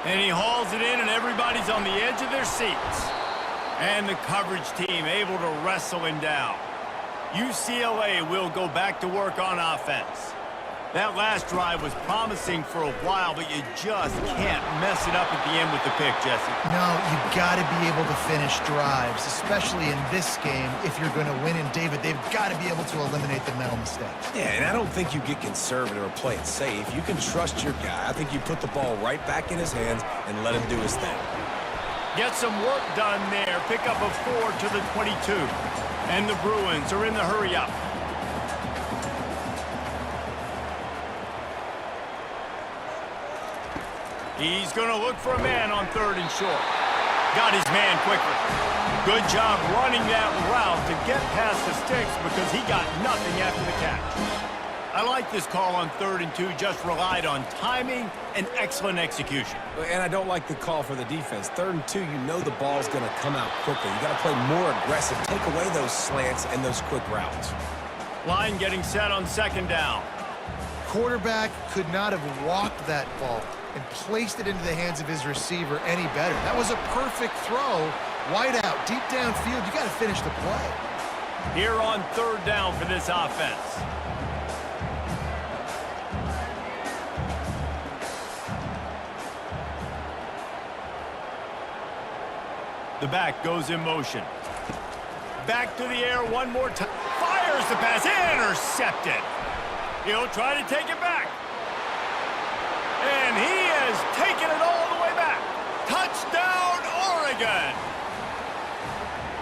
And he hauls it in, and everybody's on the edge of their seats. And the coverage team able to wrestle him down. UCLA will go back to work on offense. That last drive was promising for a while, but you just can't mess it up at the end with the pick, Jesse. No, you've got to be able to finish drives, especially in this game. If you're going to win in David, they've got to be able to eliminate the mental mistakes. Yeah, and I don't think you get conservative or play it safe. You can trust your guy. I think you put the ball right back in his hands and let him do his thing. Get some work done there. Pick up a 4 to the 22. And the Bruins are in the hurry-up. He's going to look for a man on 3rd and short. Got his man quickly. Good job running that route to get past the sticks because he got nothing after the catch. I like this call on 3rd and 2. Just relied on timing and excellent execution. And I don't like the call for the defense. 3rd and 2, you know the ball's going to come out quickly. You got to play more aggressive. Take away those slants and those quick routes. Line getting set on 2nd down. Quarterback could not have walked that ball and placed it into the hands of his receiver any better. That was a perfect throw. Wide out, deep downfield. You got to finish the play. Here on 3rd down for this offense. The back goes in motion. Back to the air one more time. Fires the pass. Intercepted. He'll try to take it back. And he has taken it all the way back. Touchdown, Oregon.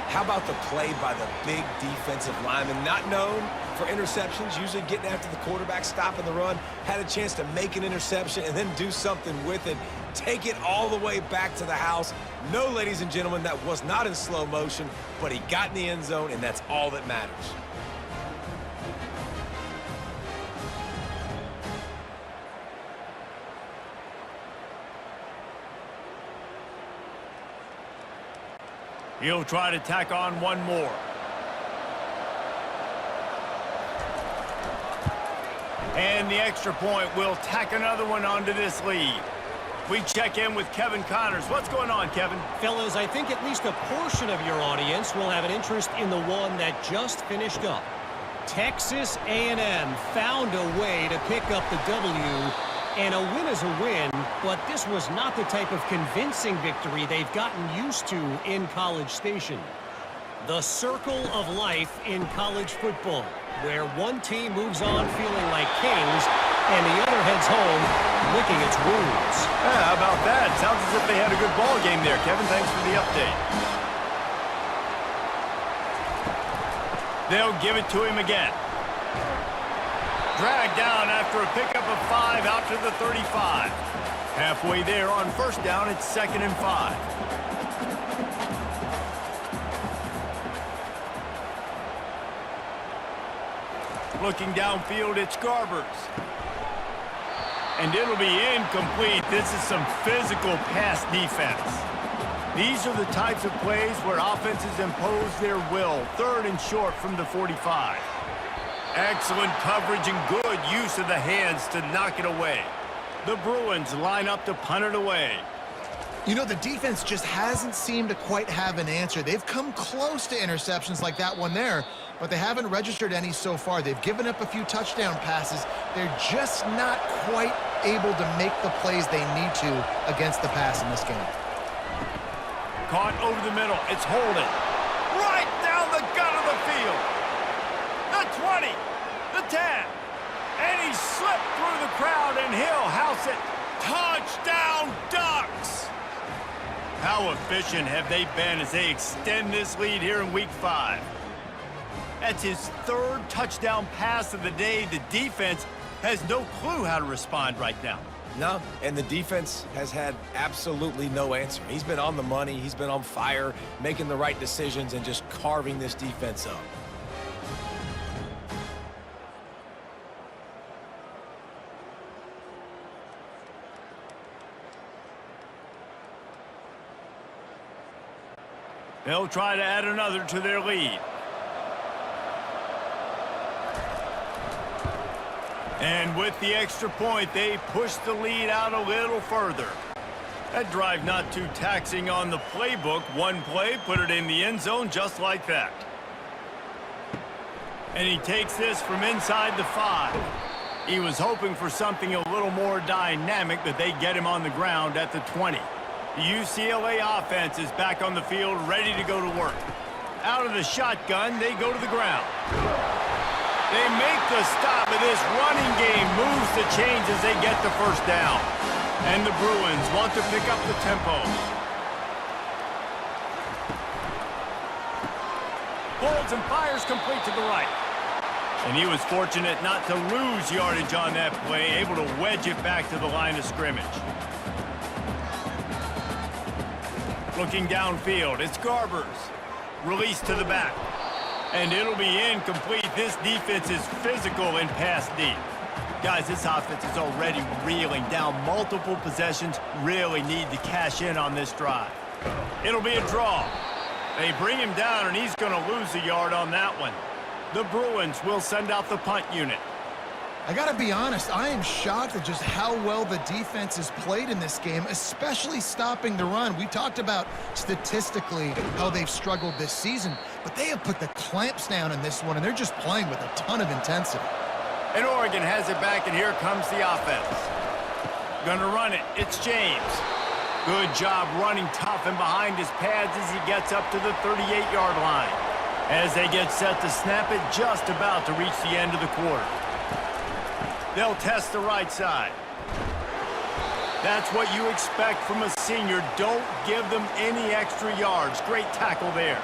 How about the play by the big defensive lineman? Not known for interceptions, usually getting after the quarterback, stopping the run. Had a chance to make an interception and then do something with it. Take it all the way back to the house. No, ladies and gentlemen, that was not in slow motion, but he got in the end zone, and that's all that matters. He'll try to tack on one more. And the extra point will tack another one onto this lead. We check in with Kevin Connors. What's going on, Kevin? Fellas, I think at least a portion of your audience will have an interest in the one that just finished up. Texas A&M found a way to pick up the W, and a win is a win, but this was not the type of convincing victory they've gotten used to in College Station. The circle of life in college football, where one team moves on feeling like kings, and the other heads home licking its wounds. Yeah, how about that? Sounds as if they had a good ball game there, Kevin. Thanks for the update. They'll give it to him again. Dragged down after a pickup of 5 out to the 35. Halfway there on 1st down, it's 2nd and 5. Looking downfield, it's Garbers. And it'll be incomplete. This is some physical pass defense. These are the types of plays where offenses impose their will. 3rd and short from the 45. Excellent coverage and good use of the hands to knock it away. The Bruins line up to punt it away. You know, the defense just hasn't seemed to quite have an answer. They've come close to interceptions like that one there, but they haven't registered any so far. They've given up a few touchdown passes. They're just not quite able to make the plays they need to against the pass in this game. Caught over the middle. It's Holden. Right down the gut of the field. The 20. The 10. And he slipped through the crowd, and he'll house it. Touchdown, Ducks! How efficient have they been as they extend this lead here in Week 5? That's his 3rd touchdown pass of the day. The defense has no clue how to respond right now. No, and the defense has had absolutely no answer. He's been on the money. He's been on fire, making the right decisions and just carving this defense up. They'll try to add another to their lead. And with the extra point, they push the lead out a little further. That drive not too taxing on the playbook. One play, put it in the end zone just like that. And he takes this from inside the 5. He was hoping for something a little more dynamic, but they get him on the ground at the 20. The UCLA offense is back on the field, ready to go to work. Out of the shotgun, they go to the ground. They make the stop, but this running game moves the chains as they get the first down. And the Bruins want to pick up the tempo. Holds and fires complete to the right. And he was fortunate not to lose yardage on that play, able to wedge it back to the line of scrimmage. Looking downfield, it's Garbers. Release to the back. And it'll be incomplete. This defense is physical and pass deep. Guys, this offense is already reeling down multiple possessions. Really need to cash in on this drive. It'll be a draw. They bring him down, and he's going to lose a yard on that one. The Bruins will send out the punt unit. I got to be honest, I am shocked at just how well the defense has played in this game, especially stopping the run. We talked about statistically how they've struggled this season, but they have put the clamps down in this one, and they're just playing with a ton of intensity. And Oregon has it back, and here comes the offense. Gonna run it. It's James. Good job running tough and behind his pads as he gets up to the 38-yard line. As they get set to snap it, just about to reach the end of the quarter. They'll test the right side. That's what you expect from a senior. Don't give them any extra yards. Great tackle there.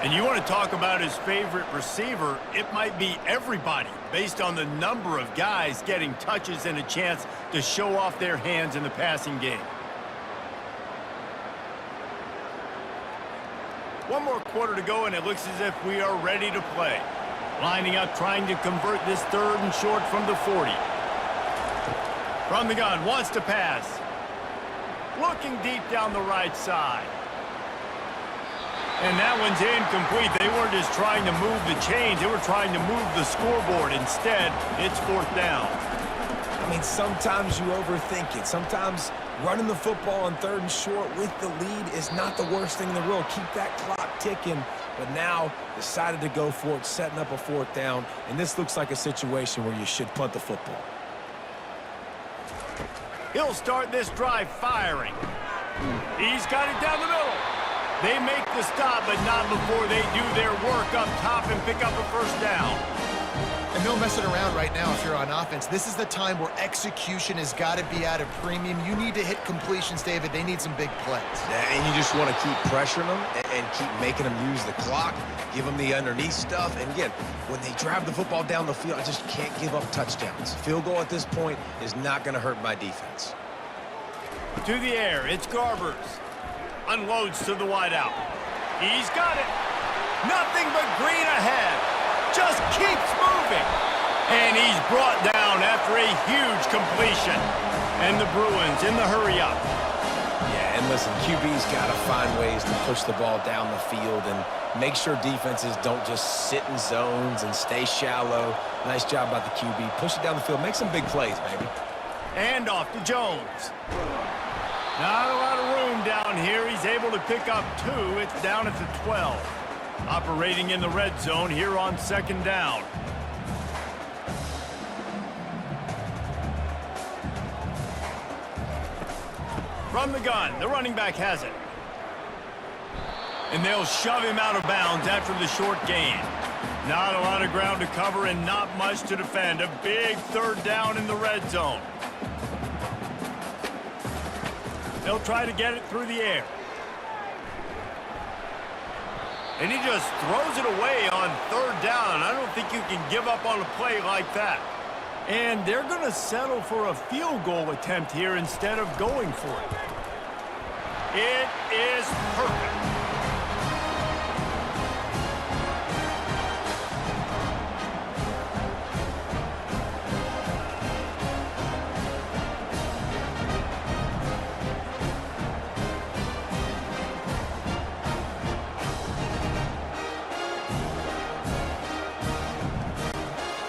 And you want to talk about his favorite receiver, it might be everybody based on the number of guys getting touches and a chance to show off their hands in the passing game. One more quarter to go, and it looks as if we are ready to play. Lining up, trying to convert this 3rd and short from the 40. From the gun, wants to pass. Looking deep down the right side. And that one's incomplete. They weren't just trying to move the chains. They were trying to move the scoreboard. Instead, it's 4th down. I mean, sometimes you overthink it. Sometimes running the football on 3rd and short with the lead is not the worst thing in the world. Keep that clock ticking. But now decided to go for it, setting up a 4th down. And this looks like a situation where you should punt the football. He'll start this drive firing. He's got it down the middle. They make the stop, but not before they do their work up top and pick up a 1st down. And no messing around right now if you're on offense. This is the time where execution has got to be at a premium. You need to hit completions, David. They need some big plays. Yeah, and you just want to keep pressuring them and keep making them use the clock, give them the underneath stuff. And again, when they drive the football down the field, I just can't give up touchdowns. Field goal at this point is not going to hurt my defense. To the air, it's Garbers. Unloads to the wideout. He's got it. Nothing but green ahead. Just keeps moving. And he's brought down after a huge completion. And the Bruins in the hurry-up. Yeah, and listen, QB's got to find ways to push the ball down the field and make sure defenses don't just sit in zones and stay shallow. Nice job by the QB. Push it down the field. Make some big plays, baby. And off to Jones. Not a lot of room down here. He's able to pick up 2. It's down at the 12. Operating in the red zone here on 2nd down. From the gun, the running back has it. And they'll shove him out of bounds after the short gain. Not a lot of ground to cover and not much to defend. A big 3rd down in the red zone. They'll try to get it through the air. And he just throws it away on 3rd down. I don't think you can give up on a play like that. And they're going to settle for a field goal attempt here instead of going for it. It is perfect.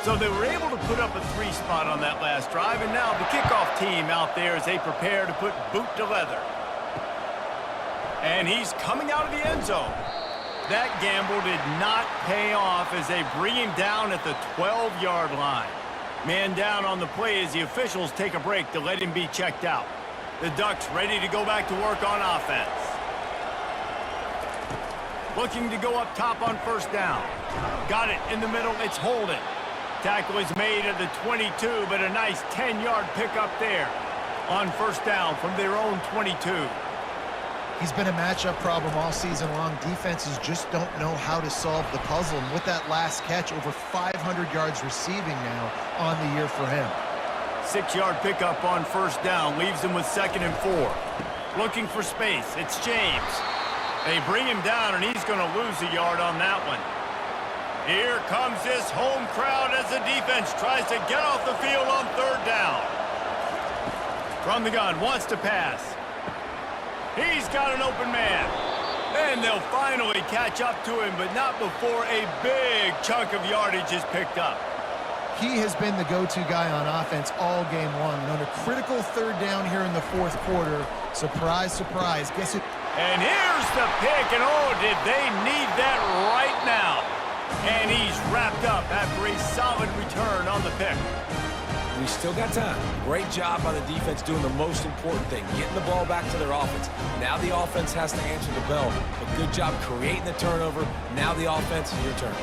So they were able to put up a 3 spot on that last drive, and now the kickoff team out there as they prepare to put boot to leather. And he's coming out of the end zone. That gamble did not pay off as they bring him down at the 12-yard line. Man down on the play as the officials take a break to let him be checked out. The Ducks ready to go back to work on offense. Looking to go up top on 1st down. Got it in the middle. It's Holden. Tackle is made at the 22, but a nice 10-yard pickup there on 1st down from their own 22. He's been a matchup problem all season long. Defenses just don't know how to solve the puzzle. And with that last catch, over 500 yards receiving now on the year for him. 6-yard pickup on 1st down leaves him with 2nd and 4. Looking for space. It's James. They bring him down, and he's going to lose a yard on that one. Here comes this home crowd as the defense tries to get off the field on 3rd down. From the gun, wants to pass. He's got an open man. And they'll finally catch up to him, but not before a big chunk of yardage is picked up. He has been the go-to guy on offense all game long. And on a critical 3rd down here in the 4th quarter, surprise, surprise, guess who? And here's the pick, and oh, did they need that right now. And he's wrapped up after a solid return on the pick. We still got time. Great job by the defense doing the most important thing, getting the ball back to their offense. Now the offense has to answer the bell. But good job creating the turnover. Now the offense, your turn.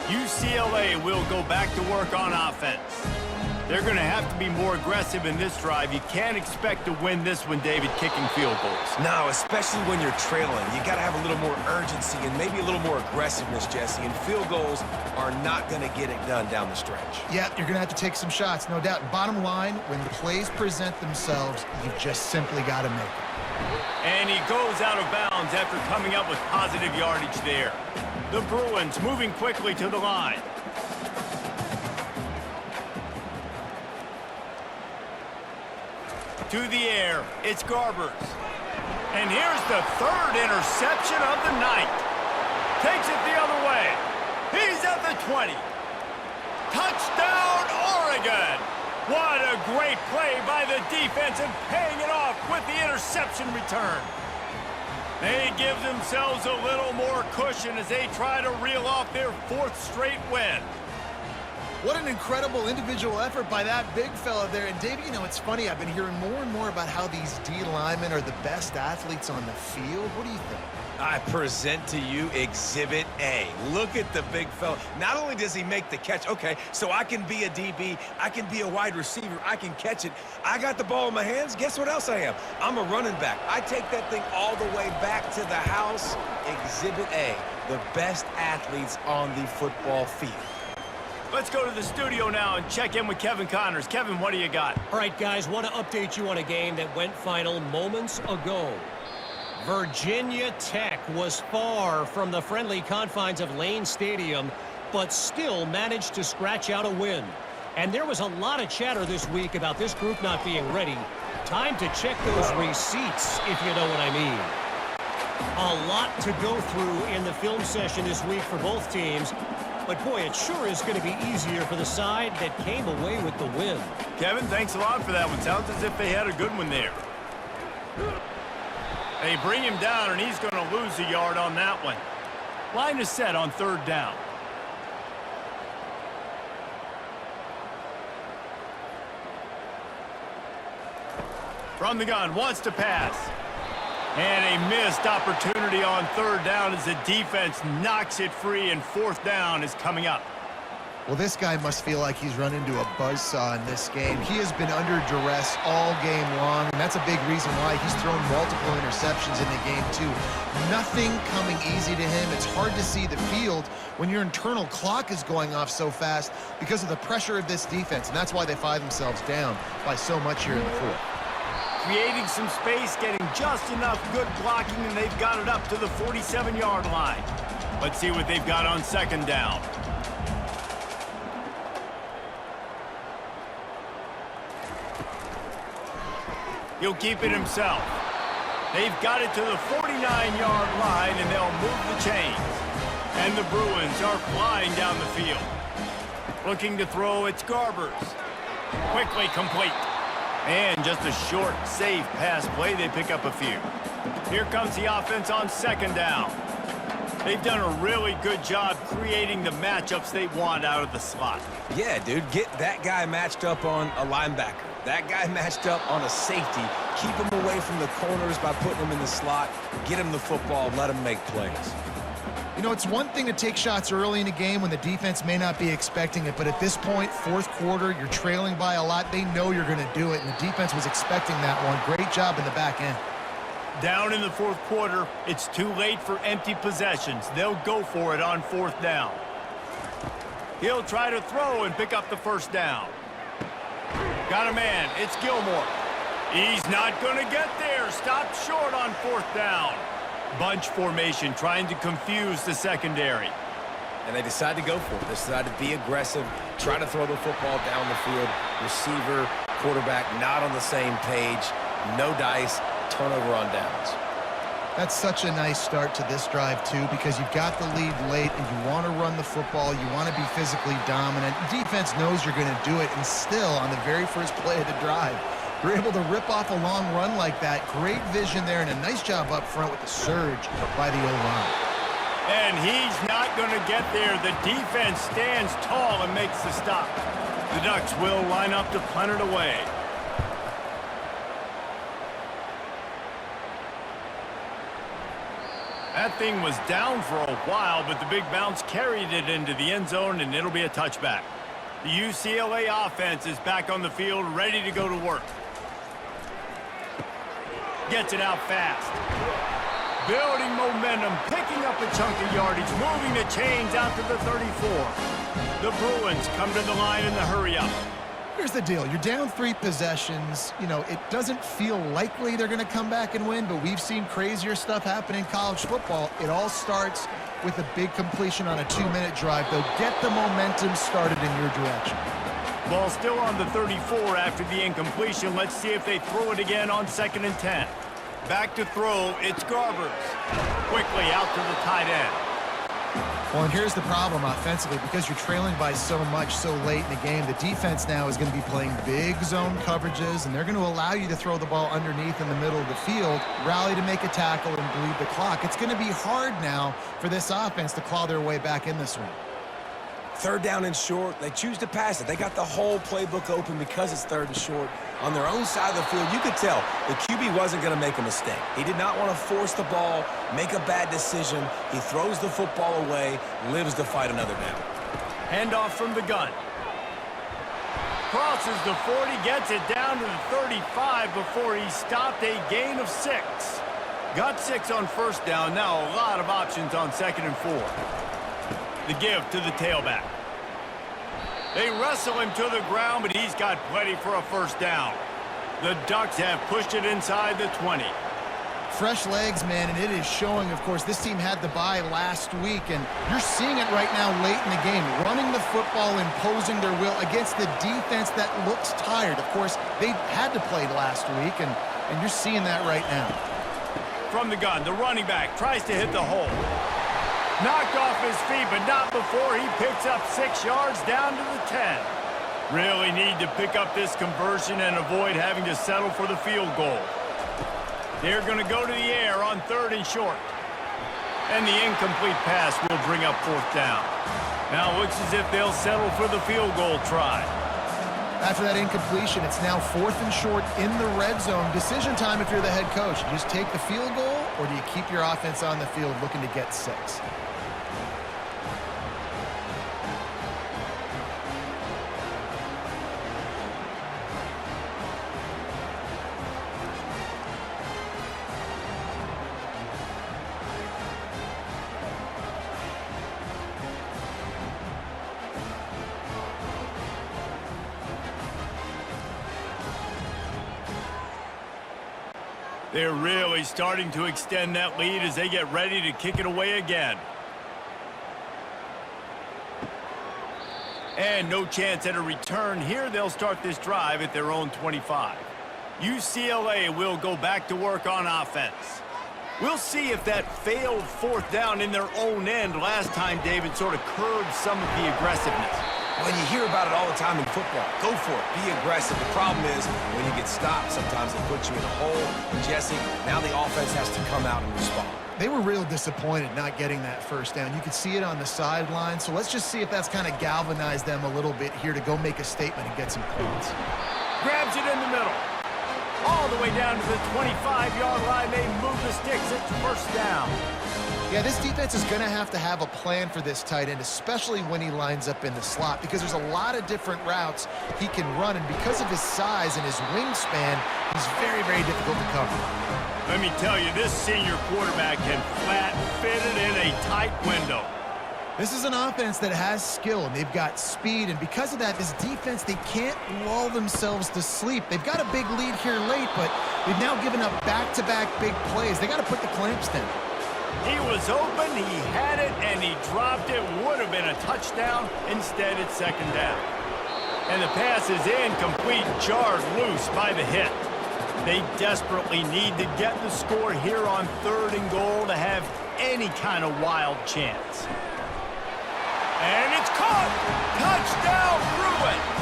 UCLA will go back to work on offense. They're going to have to be more aggressive in this drive. You can't expect to win this one, David, kicking field goals. No, especially when you're trailing. You got to have a little more urgency and maybe a little more aggressiveness, Jesse. And field goals are not going to get it done down the stretch. Yeah, you're going to have to take some shots, no doubt. Bottom line, when the plays present themselves, you've just simply got to make them. And he goes out of bounds after coming up with positive yardage there. The Bruins moving quickly to the line. To the air, it's Garbers. And here's the 3rd interception of the night. Takes it the other way. He's at the 20. Touchdown, Oregon! What a great play by the defense and paying it off with the interception return. They give themselves a little more cushion as they try to reel off their 4th straight win. What an incredible individual effort by that big fella there. And, Dave, you know, it's funny. I've been hearing more and more about how these D linemen are the best athletes on the field. What do you think? I present to you Exhibit A. Look at the big fella. Not only does he make the catch, okay, so I can be a DB, I can be a wide receiver, I can catch it. I got the ball in my hands. Guess what else I am? I'm a running back. I take that thing all the way back to the house. Exhibit A, the best athletes on the football field. Let's go to the studio now and check in with Kevin Connors. Kevin, what do you got? All right, guys, want to update you on a game that went final moments ago. Virginia Tech was far from the friendly confines of Lane Stadium, but still managed to scratch out a win. And there was a lot of chatter this week about this group not being ready. Time to check those receipts, if you know what I mean. A lot to go through in the film session this week for both teams. But, boy, it sure is going to be easier for the side that came away with the win. Kevin, thanks a lot for that one. Sounds as if they had a good one there. They bring him down, and he's going to lose a yard on that one. Line is set on 3rd down. From the gun, wants to pass. And a missed opportunity on 3rd down as the defense knocks it free, and 4th down is coming up. Well, this guy must feel like he's run into a buzzsaw in this game. He has been under duress all game long, and that's a big reason why he's thrown multiple interceptions in the game, too. Nothing coming easy to him. It's hard to see the field when your internal clock is going off so fast because of the pressure of this defense, and that's why they find themselves down by so much here in the 4th. Creating some space, getting just enough good blocking, and they've got it up to the 47-yard line. Let's see what they've got on 2nd down. He'll keep it himself. They've got it to the 49-yard line, and they'll move the chains. And the Bruins are flying down the field. Looking to throw, it's Garbers. Quickly complete. And just a short, safe pass play. They pick up a few. Here comes the offense on 2nd down. They've done a really good job creating the matchups they want out of the slot. Yeah, dude, get that guy matched up on a linebacker. That guy matched up on a safety. Keep him away from the corners by putting him in the slot. Get him the football. Let him make plays. You know, it's one thing to take shots early in a game when the defense may not be expecting it, but at this point, 4th quarter, you're trailing by a lot. They know you're going to do it, and the defense was expecting that one. Great job in the back end. Down in the 4th quarter, it's too late for empty possessions. They'll go for it on 4th down. He'll try to throw and pick up the 1st down. Got a man. It's Gilmore. He's not going to get there. Stopped short on 4th down. Bunch formation, trying to confuse the secondary. And they decide to go for it. They decide to be aggressive, try to throw the football down the field. Receiver, quarterback, not on the same page. No dice, turnover on downs. That's such a nice start to this drive, too, because you've got the lead late and you want to run the football. You want to be physically dominant. Defense knows you're going to do it, and still, on the very first play of the drive, you're able to rip off a long run like that. Great vision there, and a nice job up front with the surge by the O-line. And he's not going to get there. The defense stands tall and makes the stop. The Ducks will line up to punt it away. That thing was down for a while, but the big bounce carried it into the end zone, and it'll be a touchback. The UCLA offense is back on the field, ready to go to work. Gets it out fast. Building momentum, picking up a chunk of yardage, moving the chains out to the 34. The Bruins come to the line in the hurry-up. Here's the deal. You're down 3 possessions. You know, it doesn't feel likely they're going to come back and win, but we've seen crazier stuff happen in college football. It all starts with a big completion on a 2-minute drive. They'll get the momentum started in your direction. Ball still on the 34 after the incompletion. Let's see if they throw it again on 2nd and 10. Back to throw, it's Garbers. Quickly out to the tight end. Well, and here's the problem offensively. Because you're trailing by so much so late in the game, the defense now is going to be playing big zone coverages, and they're going to allow you to throw the ball underneath in the middle of the field, rally to make a tackle, and bleed the clock. It's going to be hard now for this offense to claw their way back in this one. 3rd down and short, they choose to pass it. They got the whole playbook open because it's 3rd and short. On their own side of the field, you could tell the QB wasn't going to make a mistake. He did not want to force the ball, make a bad decision. He throws the football away, lives to fight another down. Handoff from the gun. Crosses the 40, gets it down to the 35 before he stopped, a gain of 6. Got 6 on 1st down, now a lot of options on 2nd and 4. The give to the tailback. They wrestle him to the ground, but he's got plenty for a first down. The Ducks have pushed it inside the 20. Fresh legs, man, and it is showing, of course. This team had the bye last week, and you're seeing it right now late in the game. Running the football, imposing their will against the defense that looks tired. Of course, they had to play last week, and you're seeing that right now. From the gun, the running back tries to hit the hole. Knocked off his feet, but not before he picks up 6 yards down to the 10. Really need to pick up this conversion and avoid having to settle for the field goal. They're going to go to the air on 3rd and short. And the incomplete pass will bring up 4th down. Now it looks as if they'll settle for the field goal try. After that incompletion, it's now 4th and short in the red zone. Decision time if you're the head coach. You just take the field goal, or do you keep your offense on the field looking to get 6? They're really starting to extend that lead as they get ready to kick it away again. And no chance at a return. Here they'll start this drive at their own 25. UCLA will go back to work on offense. We'll see if that failed 4th down in their own end last time, David, sort of curbed some of the aggressiveness. Well, you hear about it all the time in football. Go for it. Be aggressive. The problem is when you get stopped, sometimes it puts you in a hole. And Jesse, now the offense has to come out and respond. They were real disappointed not getting that first down. You could see it on the sideline. So let's just see if that's kind of galvanized them a little bit here to go make a statement and get some points. Grabs it in the middle. All the way down to the 25-yard line. They move the sticks. It's 1st down. Yeah, this defense is going to have a plan for this tight end, especially when he lines up in the slot, because there's a lot of different routes he can run, and because of his size and his wingspan, he's very, very difficult to cover. Let me tell you, this senior quarterback can flat fit it in a tight window. This is an offense that has skill, and they've got speed, and because of that, this defense, they can't lull themselves to sleep. They've got a big lead here late, but they've now given up back-to-back big plays. They got to put the clamps down. He was open, he had it, and he dropped it. Would have been a touchdown. Instead, it's 2nd down. And the pass is incomplete, jarred loose by the hit. They desperately need to get the score here on 3rd and goal to have any kind of wild chance. And it's caught! Touchdown, Bruins!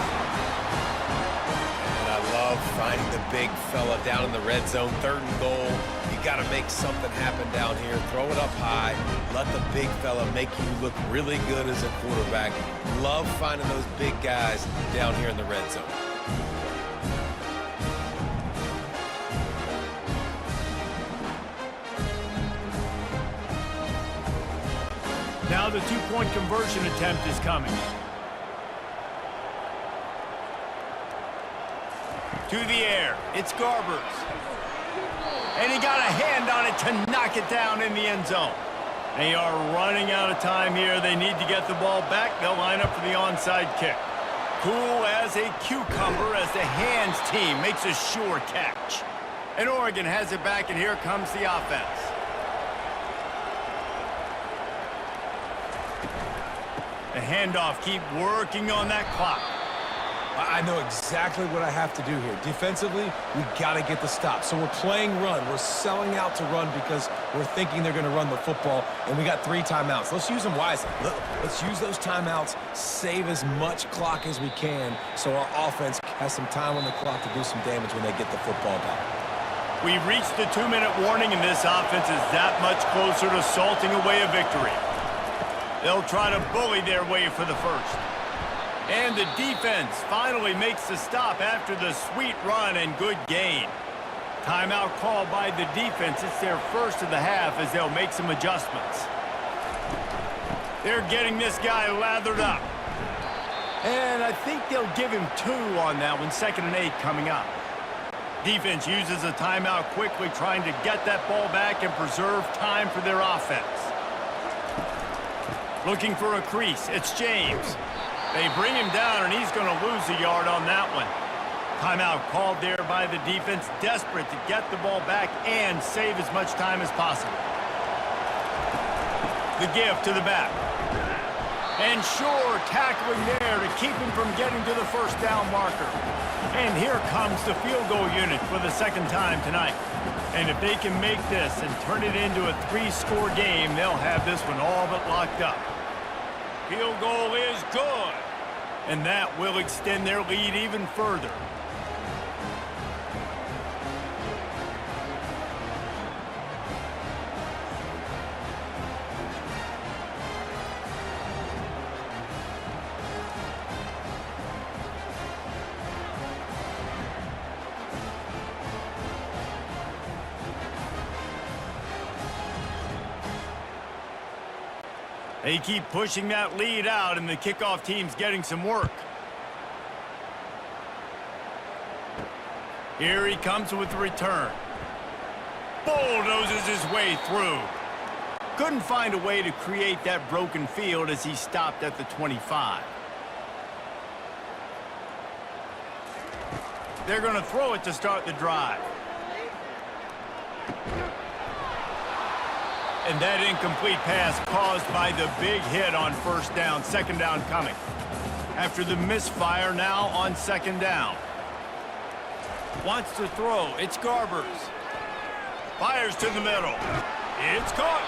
And I love finding the big fella down in the red zone, 3rd and goal. You got to make something happen down here. Throw it up high. Let the big fella make you look really good as a quarterback. Love finding those big guys down here in the red zone. Now the 2-point conversion attempt is coming. To the air, it's Garbers. And he got a hand on it to knock it down in the end zone. They are running out of time here. They need to get the ball back. They'll line up for the onside kick. Cool as a cucumber as the hands team makes a sure catch. And Oregon has it back, and here comes the offense. The handoff, keep working on that clock. I know exactly what I have to do here. Defensively, we got to get the stop. So we're playing run. We're selling out to run because we're thinking they're going to run the football, and we got 3 timeouts. Let's use them wisely. Let's use those timeouts, save as much clock as we can so our offense has some time on the clock to do some damage when they get the football back. We've reached the 2-minute warning, and this offense is that much closer to salting away a victory. They'll try to bully their way for the first. And the defense finally makes the stop after the sweet run and good gain. Timeout called by the defense. It's their first of the half as they'll make some adjustments. They're getting this guy lathered up. And I think they'll give him 2 on that one. 2nd and 8 coming up. Defense uses a timeout quickly, trying to get that ball back and preserve time for their offense. Looking for a crease. It's James. They bring him down, and he's going to lose a yard on that one. Timeout called there by the defense, desperate to get the ball back and save as much time as possible. The give to the back. And sure, tackling there to keep him from getting to the first down marker. And here comes the field goal unit for the second time tonight. And if they can make this and turn it into a 3-score game, they'll have this one all but locked up. Field goal is good. And that will extend their lead even further. They keep pushing that lead out, and the kickoff team's getting some work. Here he comes with the return. Bulldozes his way through. Couldn't find a way to create that broken field as he stopped at the 25. They're going to throw it to start the drive. And that incomplete pass caused by the big hit on first down, second down coming. After the misfire, now on second down. Wants to throw, it's Garbers. Fires to the middle. It's caught.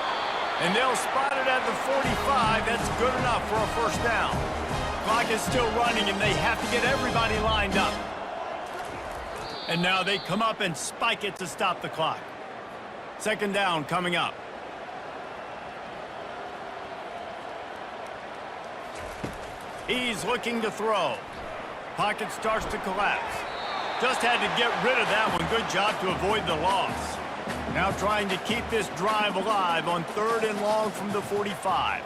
And they'll spot it at the 45. That's good enough for a first down. Clock is still running, and they have to get everybody lined up. And now they come up and spike it to stop the clock. Second down coming up. He's looking to throw. Pocket starts to collapse. Just had to get rid of that one. Good job to avoid the loss. Now trying to keep this drive alive on 3rd and long from the 45.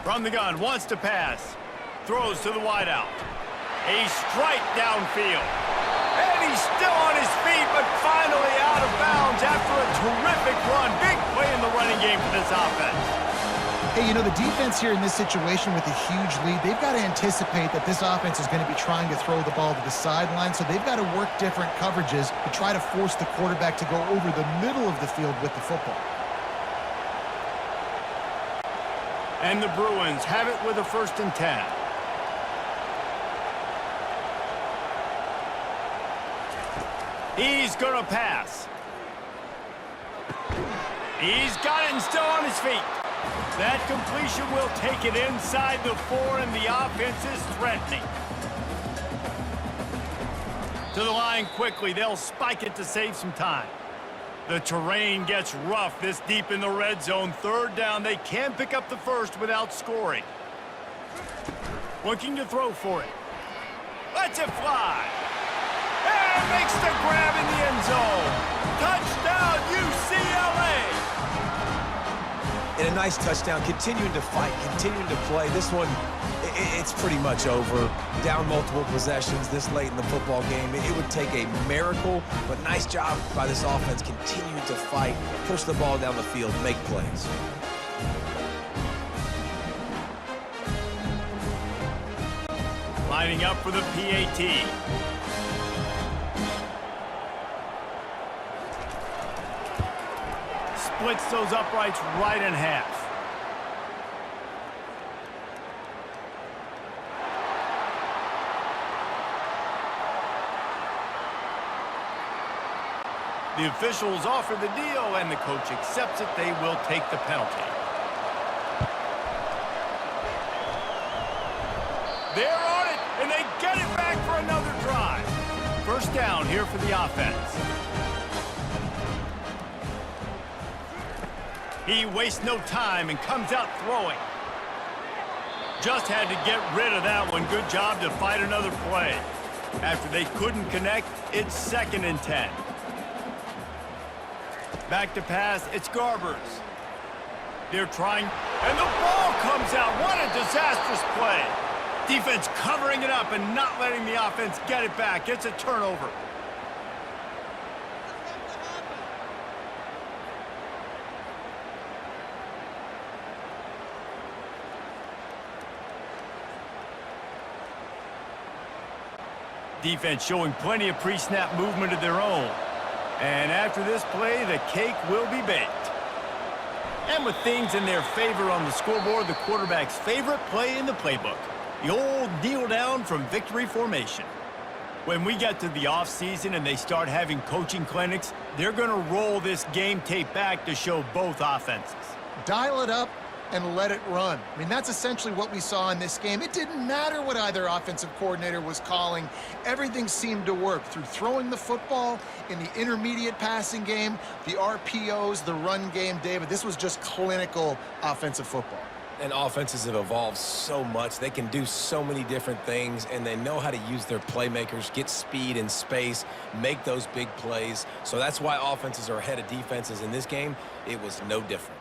From the gun, wants to pass. Throws to the wideout. A strike downfield. And he's still on his feet, but finally out of bounds after a terrific run. Big play in the running game for this offense. Hey, you know, the defense here in this situation with a huge lead, they've got to anticipate that this offense is going to be trying to throw the ball to the sideline, so they've got to work different coverages to try to force the quarterback to go over the middle of the field with the football. And the Bruins have it with a 1st and 10. He's going to pass. He's got it and still on his feet. That completion will take it inside the 4, and the offense is threatening. To the line quickly. They'll spike it to save some time. The terrain gets rough this deep in the red zone. 3rd down. They can pick up the first without scoring. Looking to throw for it. Lets it fly. And makes the grab in the end zone. Touchdown, UCLA! And a nice touchdown, continuing to fight, continuing to play. This one, it's pretty much over. Down multiple possessions this late in the football game. It would take a miracle, but nice job by this offense continuing to fight, push the ball down the field, make plays. Lining up for the PAT. Splits those uprights right in half. The officials offer the deal, and the coach accepts it. They will take the penalty. They're on it, and they get it back for another drive. First down here for the offense. He wastes no time and comes out throwing. Just had to get rid of that one. Good job to fight another play. After they couldn't connect, it's 2nd and 10. Back to pass, it's Garbers. They're trying, and the ball comes out. What a disastrous play. Defense covering it up and not letting the offense get it back. It's a turnover. Defense showing plenty of pre-snap movement of their own. And after this play, the cake will be baked. And with things in their favor on the scoreboard, the quarterback's favorite play in the playbook, the old kneel down from victory formation. When we get to the offseason and they start having coaching clinics, they're going to roll this game tape back to show both offenses. Dial it up and let it run. I mean, that's essentially what we saw in this game. It didn't matter what either offensive coordinator was calling. Everything seemed to work through throwing the football in the intermediate passing game, the RPOs, the run game. David, this was just clinical offensive football. And offenses have evolved so much. They can do so many different things, and they know how to use their playmakers, get speed and space, make those big plays. So that's why offenses are ahead of defenses. In this game, it was no different.